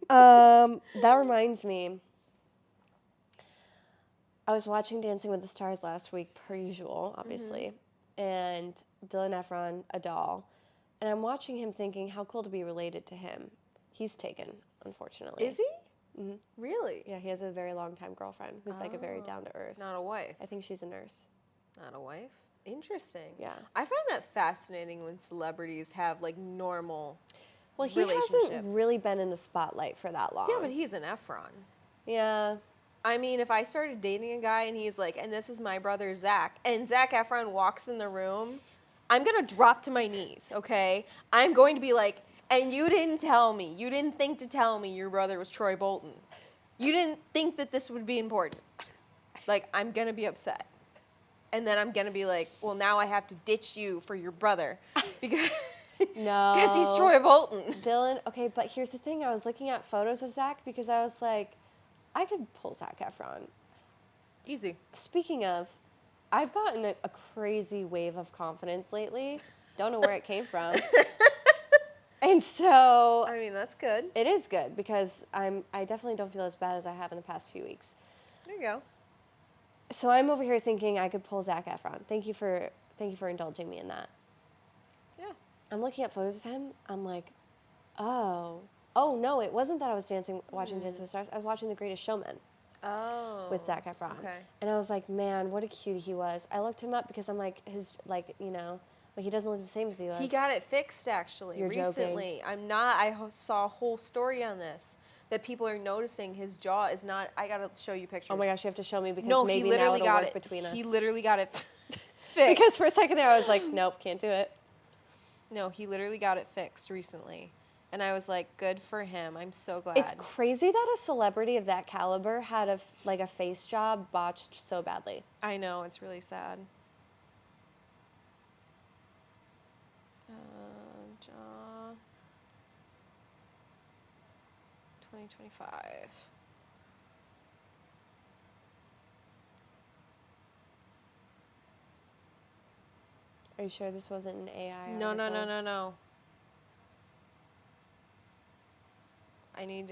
That reminds me. I was watching Dancing with the Stars last week, per usual, obviously, and Dylan Efron, a doll, and I'm watching him thinking, how cool to be related to him. He's taken, unfortunately. Is he? Mhm. Really? Yeah, he has a very long-time girlfriend who's like a very down-to-earth. Not a wife. I think she's a nurse. Not a wife. Interesting. Yeah. I find that fascinating when celebrities have like normal. Well, he hasn't relationships. really been in the spotlight for that long. Yeah, but he's an Efron. Yeah. I mean, if I started dating a guy and he's like, and this is my brother Zach, and Zach Efron walks in the room, I'm gonna drop to my knees, okay? I'm going to be like, and you didn't tell me, you didn't think to tell me your brother was Troy Bolton. You didn't think that this would be important. Like, I'm gonna be upset. And then I'm gonna be like, well, now I have to ditch you for your brother. Because No. he's Troy Bolton. Dylan, okay, but here's the thing. I was looking at photos of Zach because I was like, I could pull Zac Efron. Easy. Speaking of, I've gotten a crazy wave of confidence lately. Don't know where it came from. And so I mean, that's good. it is good because I definitely don't feel as bad as I have in the past few weeks. There you go. So I'm over here thinking I could pull Zac Efron. Thank you for indulging me in that. Yeah. I'm looking at photos of him. I'm like, oh no, it wasn't that I was watching Dancing with the Stars. I was watching The Greatest Showman with Zac Efron. Okay. And I was like, man, what a cutie he was. I looked him up because I'm like, he doesn't look the same as he was. He got it fixed actually You're recently. joking. I saw a whole story on this that people are noticing his jaw is not. I gotta show you pictures. Oh my gosh, you have to show me because No, maybe he now literally it'll got work it. between us. He literally got it fixed. Because for a second there I was like, nope, can't do it. No, he literally got it fixed recently. And I was like, good for him. I'm so glad. It's crazy that a celebrity of that caliber had a face job botched so badly. I know, it's really sad. Jaw 2025. Are you sure this wasn't an AI No. article?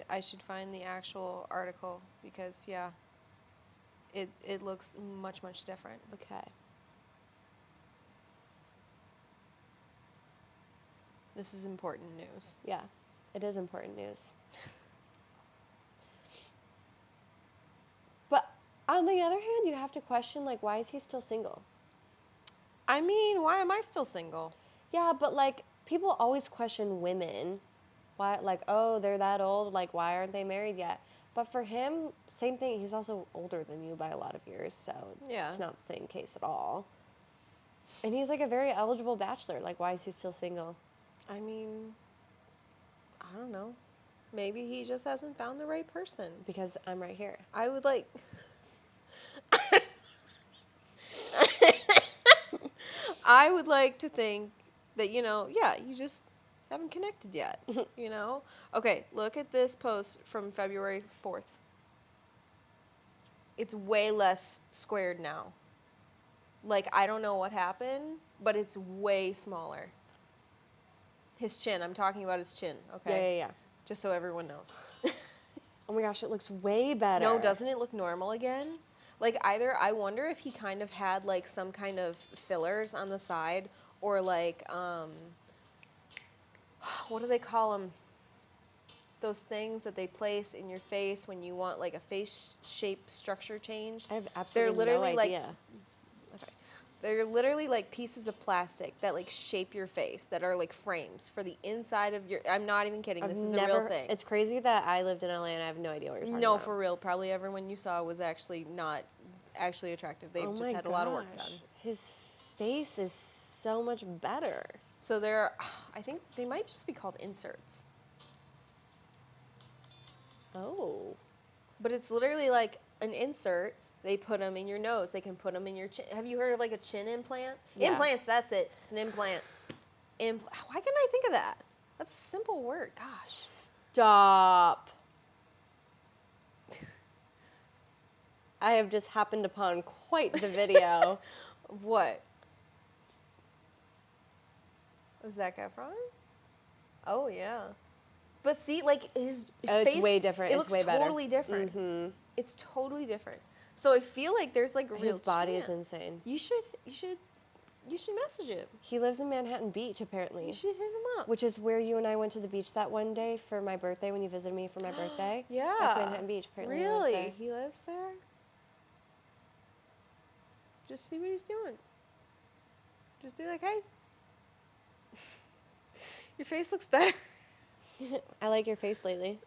I should find the actual article because yeah, it looks much different. Okay. This is important news. Yeah, it is important news. But on the other hand, you have to question, like, why is he still single? I mean, why am I still single? Yeah, but, like, people always question women. Why, like, oh, they're that old, like, why aren't they married yet? But for him, same thing. He's also older than you by a lot of years, so Yeah. it's not the same case at all. And he's, like, a very eligible bachelor. Like, why is he still single? I mean, I don't know. Maybe he just hasn't found the right person. Because I'm right here. I would like. I would like to think that, yeah, you just haven't connected yet, Okay, look at this post from February 4th. It's way less squared now. Like, I don't know what happened, but it's way smaller. His chin, I'm talking about his chin, okay? Yeah. Just so everyone knows. Oh my gosh, it looks way better. No, doesn't it look normal again? Like, either I wonder if he kind of had like some kind of fillers on the side, or like what do they call them? Those things that they place in your face when you want like a face shape structure change. I have absolutely no idea. Okay. They're literally like pieces of plastic that like shape your face, that are like frames for the inside of your. I'm not even kidding. This is a real thing. It's crazy that I lived in LA and I have no idea what you're talking No, about. for real. Probably everyone you saw was actually not actually attractive. They Oh just my had a lot of work done. gosh. His face is so much better. So they're, I think they might just be called inserts. Oh. But it's literally like an insert. They put them in your nose. They can put them in your chin. Have you heard of like a chin implant? Yeah. Implants, that's it. It's an implant. Why couldn't I think of that? That's a simple word. Gosh. Stop. I have just happened upon quite the video. What? Zac Efron? Oh, yeah. But see, like his face, it's way different. It It's looks way better. totally different. Mm-hmm. It's totally different. So I feel like there's like a real His body is chance. insane. You should message him. He lives in Manhattan Beach, apparently. You should hit him up. Which is where you and I went to the beach that one day for my birthday when you visited me for my birthday. Yeah. That's Manhattan Beach. Apparently he lives Really? there. He lives there? Just see what he's doing. Just be like, hey, your face looks better. I like your face lately.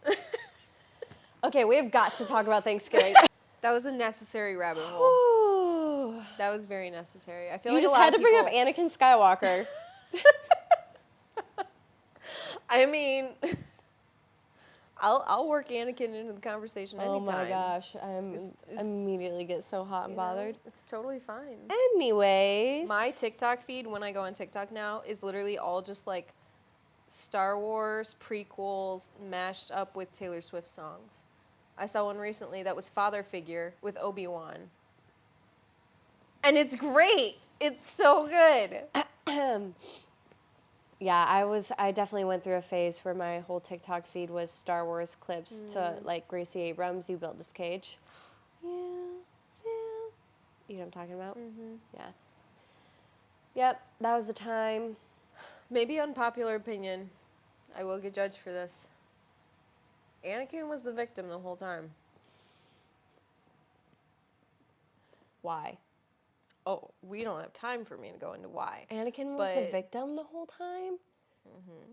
Okay, we have got to talk about Thanksgiving. That was a necessary rabbit hole. Ooh. That was very necessary. I feel You like just a lot had of to bring people, up Anakin Skywalker. I mean, I'll work Anakin into the conversation anytime. Oh my gosh, It's- immediately get so hot and You know, bothered. it's totally fine. Anyways. My TikTok feed, when I go on TikTok now, is literally all just like Star Wars prequels mashed up with Taylor Swift songs. I saw one recently that was Father Figure with Obi-Wan. And it's great. It's so good. Yeah, I definitely went through a phase where my whole TikTok feed was Star Wars clips to like Gracie Abrams, You Built This Cage. You know what I'm talking about? Mm-hmm. Yeah. Yep, that was the time. Maybe unpopular opinion. I will get judged for this. Anakin was the victim the whole time. Why? Oh, we don't have time for me to go into why. Anakin was the But- victim the whole time?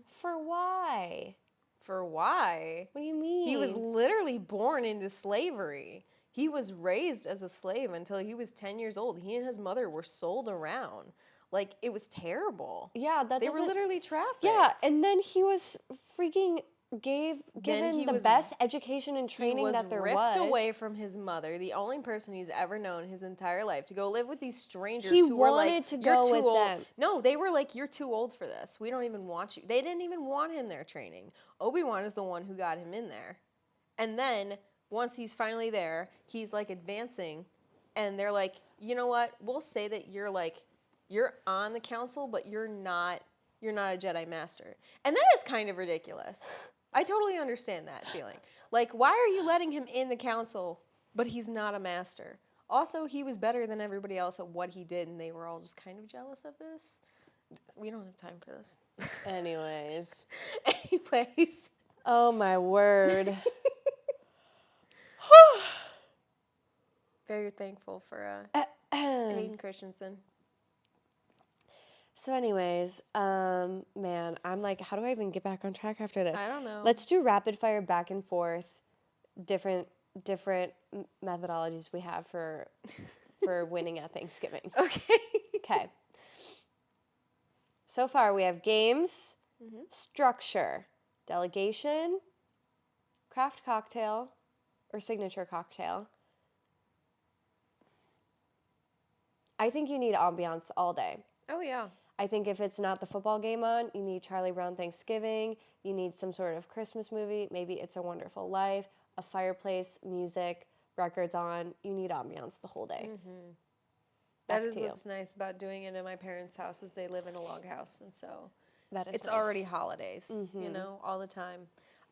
For why? For why? What do you mean? He was literally born into slavery. He was raised as a slave until he was 10 years old. He and his mother were sold around. Like, it was terrible. Yeah, They were literally trafficked. Yeah, and then he was freaking given he the was- best education and He training was that there ripped was. away from his mother, the only person he's ever known his entire life, to go live with these strangers He who were like, wanted to "You're go too with old." them. No, they were like, "You're too old for this. We don't even want you." They didn't even want him there training. Obi-Wan is the one who got him in there. And then once he's finally there, he's like advancing, and they're like, "You know what? We'll say that you're on the council, but you're not a Jedi Master." And that is kind of ridiculous. I totally understand that feeling. Like, why are you letting him in the council, but he's not a master? Also, he was better than everybody else at what he did, and they were all just kind of jealous of this. We don't have time for this. Anyways. Anyways. Oh, my word. Very thankful for Hayden Christensen. So anyways, man, I'm like, how do I even get back on track after this? I don't know. Let's do rapid fire back and forth, different methodologies we have for winning at Thanksgiving. Okay. Okay. So far we have games, structure, delegation, craft cocktail, or signature cocktail. I think you need ambiance all day. Oh, yeah. I think if it's not the football game on, you need Charlie Brown Thanksgiving, you need some sort of Christmas movie, maybe It's a Wonderful Life, a fireplace, music, records on. You need ambiance the whole day. Mm-hmm. That is to you. what's nice about doing it in my parents' house is they live in a log house, and so That is it's nice. already holidays, you know, all the time.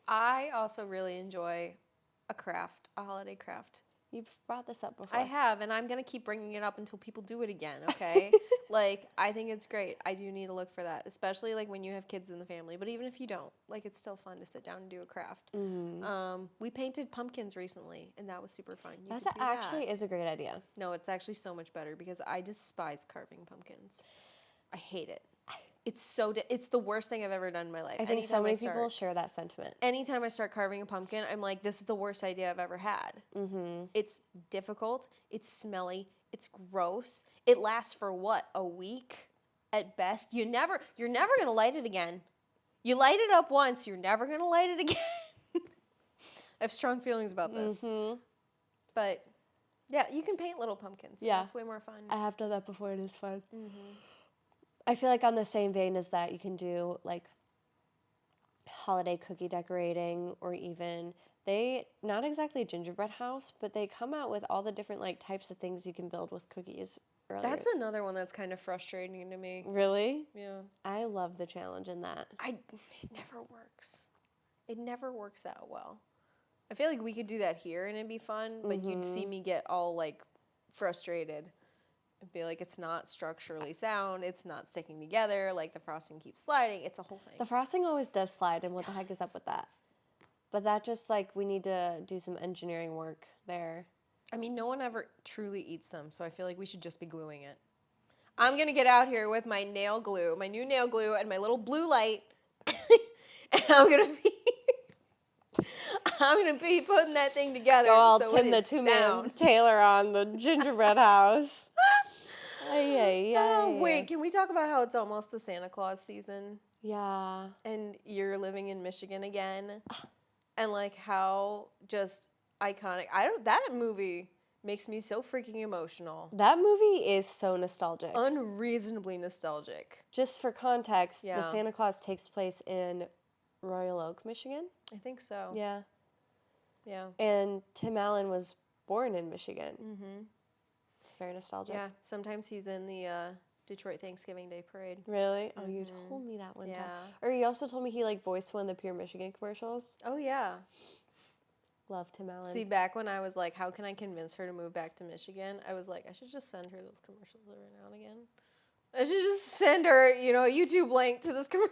I also really enjoy a holiday craft. You've brought this up before. I have, and I'm going to keep bringing it up until people do it again, okay? Like, I think it's great. I do need to look for that, especially, like, when you have kids in the family. But even if you don't, like, it's still fun to sit down and do a craft. We painted pumpkins recently, and that was super fun. That actually is a great idea. No, it's actually so much better because I despise carving pumpkins. I hate it. It's it's the worst thing I've ever done in my life. I think so many people share that sentiment. Anytime I start carving a pumpkin, I'm like, this is the worst idea I've ever had. It's difficult. It's smelly. It's gross. It lasts for what, a week at best? You're never gonna light it again. You light it up once, you're never gonna light it again. I have strong feelings about this. But yeah, you can paint little pumpkins. Yeah, it's way more fun. I have done that before. It is fun. I feel like on the same vein as that, you can do like holiday cookie decorating, or even not exactly a gingerbread house, but they come out with all the different like types of things you can build with cookies. Earlier. That's another one that's kind of frustrating to me. Really? Yeah. I love the challenge in that. It never works. It never works out well. I feel like we could do that here and it'd be fun, but you'd see me get all like frustrated. It'd be like, it's not structurally sound, it's not sticking together, like the frosting keeps sliding, it's a whole thing. The frosting always does slide, and what the heck is up with that? But that just like, we need to do some engineering work there. I mean, no one ever truly eats them, so I feel like we should just be gluing it. I'm gonna get out here with my nail glue, my new nail glue, and my little blue light, and I'm gonna be putting that thing together. Go all Tim the Two-Man Taylor on the gingerbread house. Wait, can we talk about how it's almost the Santa Claus season? Yeah. And you're living in Michigan again, and like how just iconic. That movie makes me so freaking emotional. That movie is so nostalgic. Unreasonably nostalgic. Just for context, the Santa Claus takes place in Royal Oak, Michigan. I think so. Yeah. Yeah. And Tim Allen was born in Michigan. It's very nostalgic. Yeah. Sometimes he's in the Detroit Thanksgiving Day Parade. Really? Oh, you told me that one time. Or you also told me he like voiced one of the Pure Michigan commercials. Oh yeah. Love Tim Allen. See, back when I was like, how can I convince her to move back to Michigan? I was like, I should just send her those commercials every now and again. I should just send her, a YouTube link to this commercial.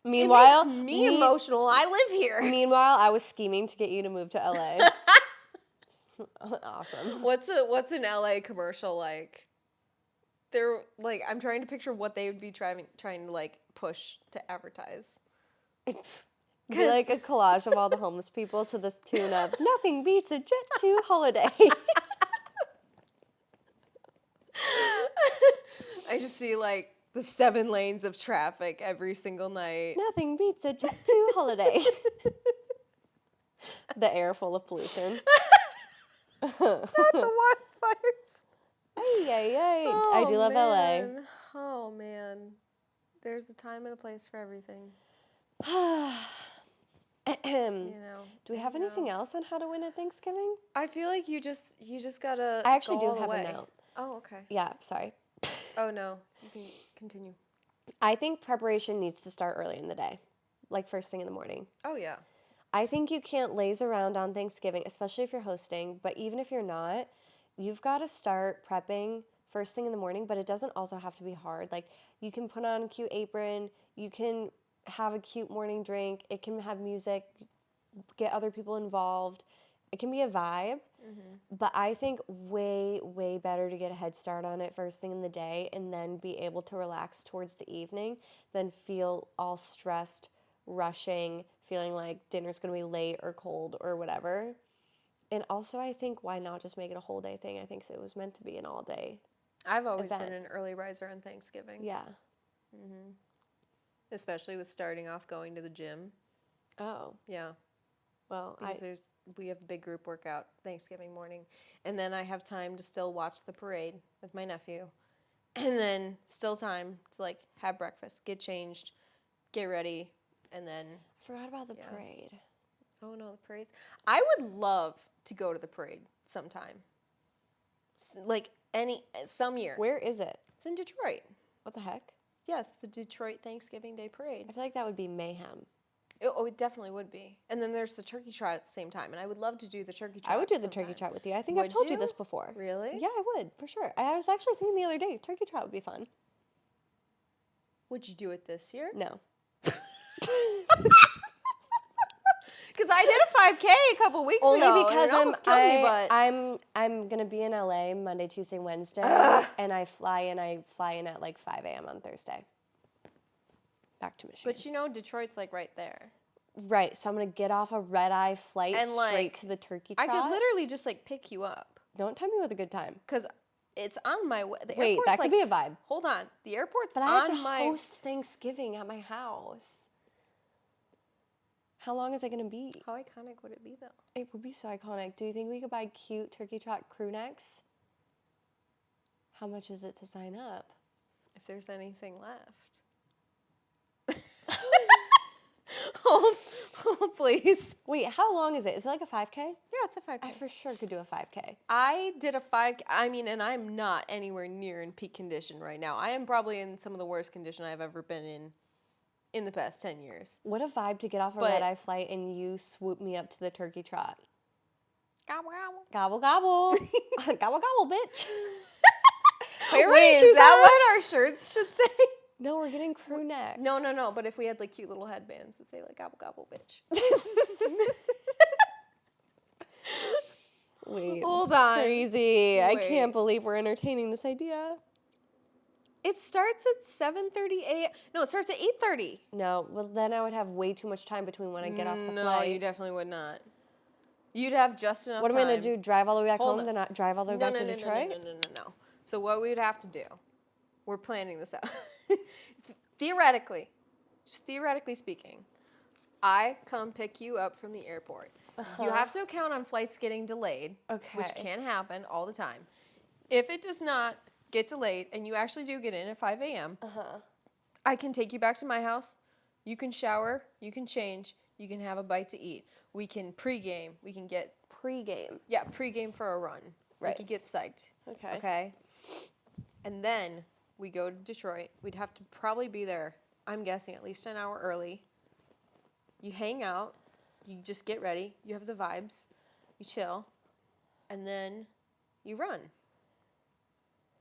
Meanwhile, it makes me emotional. I live here. Meanwhile, I was scheming to get you to move to LA. Awesome. What's an LA commercial like? They're like, I'm trying to picture what they would be trying to like push to advertise. Be like a collage of all the homeless people to this tune of "Nothing Beats a Jet2 Holiday." I just see like the 7 lanes of traffic every single night. Nothing beats a Jet2 holiday. The air full of pollution. Not the wildfires. Oh, I do love LA. Oh man, there's a time and a place for everything. Do we have anything else on how to win at Thanksgiving? I feel like you just gotta. I actually go do have a note. Oh, okay. Yeah, sorry. Oh no, you can continue. I think preparation needs to start early in the day, like first thing in the morning. Oh yeah. I think you can't laze around on Thanksgiving, especially if you're hosting, but even if you're not, you've got to start prepping first thing in the morning, but it doesn't also have to be hard. Like, you can put on a cute apron, you can have a cute morning drink, it can have music, get other people involved. It can be a vibe, but I think way, way better to get a head start on it first thing in the day and then be able to relax towards the evening than feel all stressed, rushing, feeling like dinner's going to be late or cold or whatever. And also, I think, why not just make it a whole day thing? I think it was meant to be an all day. I've always event. been an early riser on Thanksgiving. Yeah. Especially with starting off going to the gym. Oh, Yeah. well, Because we have a big group workout Thanksgiving morning. And then I have time to still watch the parade with my nephew. And then still time to like have breakfast, get changed, get ready, and then I forgot about the parade. oh no, the parades. I would love to go to the parade sometime. Like some year. Where is it? It's in Detroit. What the heck? Yes, the Detroit Thanksgiving Day Parade. I feel like that would be mayhem. It definitely would be. And then there's the turkey trot at the same time, and I would love to do the turkey trot. I would do the turkey trot with you. I think I've Would told you you? this before. Really? Yeah, I would, for sure. I was actually thinking the other day, turkey trot would be fun. Would you do it this year? No. Because I did a 5K a couple weeks ago. Only because and it almost killed me, but I'm gonna be in LA Monday, Tuesday, Wednesday, and I fly in at like 5 a.m. on Thursday. Back to Michigan. But you know, Detroit's like right there. Right, so I'm gonna get off a red-eye flight And, straight like, to the turkey I trot. could literally just like pick you up. Don't tell me with a good time. Because it's on my way. Wait, that could be a vibe. Hold on. The airport's But on I have to my... host Thanksgiving at my house. How long is it gonna be? How iconic would it be, though? It would be so iconic. Do you think we could buy cute turkey trot crew necks? How much is it to sign up? If there's anything left. hold, please. Wait, how long is it? Is it like a 5K? Yeah, it's a 5K. I for sure could do a 5K. I did a 5K. I mean, and I'm not anywhere near in peak condition right now. I am probably in some of the worst condition I've ever been in the past 10 years. What a vibe to get off a red-eye flight and you swoop me up to the turkey trot. Gobble, gobble. Gobble, gobble. Gobble, gobble, bitch. Put your Wait, running is shoes that on. what our shirts should say? No, we're getting crew necks. No. But if we had like cute little headbands that say like gobble, gobble, bitch. Wait, Hold on. crazy. I Wait. can't believe we're entertaining this idea. It starts at 7:30 a.m. No, it starts at 8:30. No, well then I would have way too much time between when I get off the No, flight. you definitely would not. You'd have just enough What time. am I gonna do? Drive all the way back Hold home, on. then not drive all the way back to Detroit? No. So what we'd have to do, we're planning this out. Theoretically, just theoretically speaking, I come pick you up from the airport. You have to account on flights getting delayed, which Okay. can happen all the time. If it does not get delayed and you actually do get in at 5 a.m., I can take you back to my house. You can shower, you can change, you can have a bite to eat. We can pregame. We can get Pre-game. pregame for a run. Right. Like you get psyched. Okay. Okay. And then we go to Detroit. We'd have to probably be there, I'm guessing, at least an hour early. You hang out. You just get ready. You have the vibes. You chill. And then you run.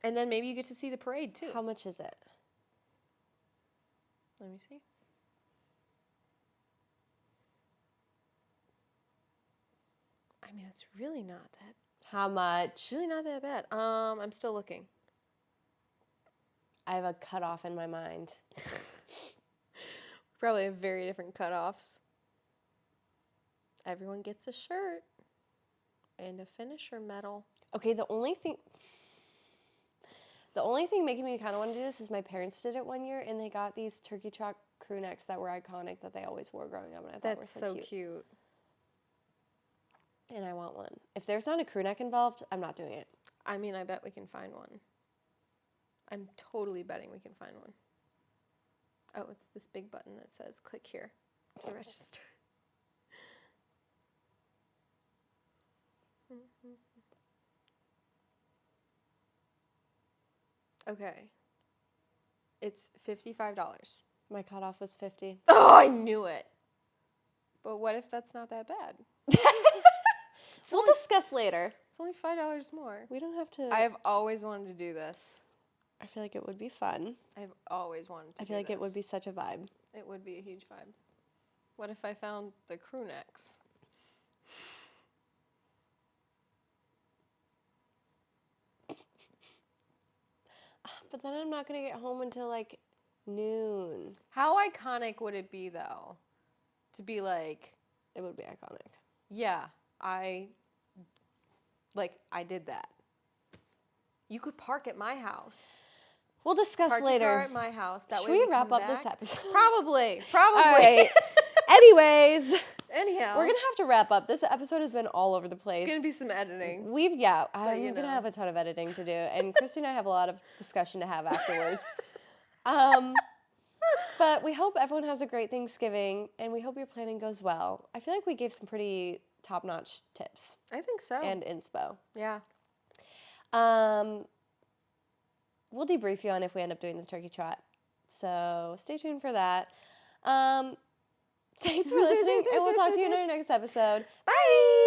And then maybe you get to see the parade too. How much is it? Let me see. I mean, it's really not that. How much? It's really not that bad. I'm still looking. I have a cutoff in my mind. Probably have very different cutoffs. Everyone gets a shirt and a finisher medal. Okay, the only thing making me kind of want to do this is my parents did it one year and they got these turkey trot crew necks that were iconic that they always wore growing up and I thought were That's so so cute. And I want one. If there's not a crew neck involved, I'm not doing it. I mean, I bet we can find one. I'm totally betting we can find one. Oh, it's this big button that says click here to register. Okay. It's $55. My cutoff was 50. Oh, I knew it. But what if that's not that bad? We'll discuss later. It's only $5 more. We don't have to. I have always wanted to do this. I feel like it would be fun. I've always wanted to do I feel like it would be this. such a vibe. It would be a huge vibe. What if I found the crew necks? But then I'm not going to get home until like noon. How iconic would it be, though, to be like, It would be iconic. yeah, I did that. You could park at my house. We'll discuss Park your car later. at my house. That Should way we we wrap come up this back. episode? Probably. All right. Anyways, Anyhow, we're going to have to wrap up. This episode has been all over the place. it's gonna be some editing. I'm you going to know. have a ton of editing to do. And Christy and I have a lot of discussion to have afterwards. But we hope everyone has a great Thanksgiving, and we hope your planning goes well. I feel like we gave some pretty top-notch tips I think so. and inspo. Yeah. We'll debrief you on if we end up doing the turkey trot. So stay tuned for that. Thanks for listening, and we'll talk to you in our next episode. Bye!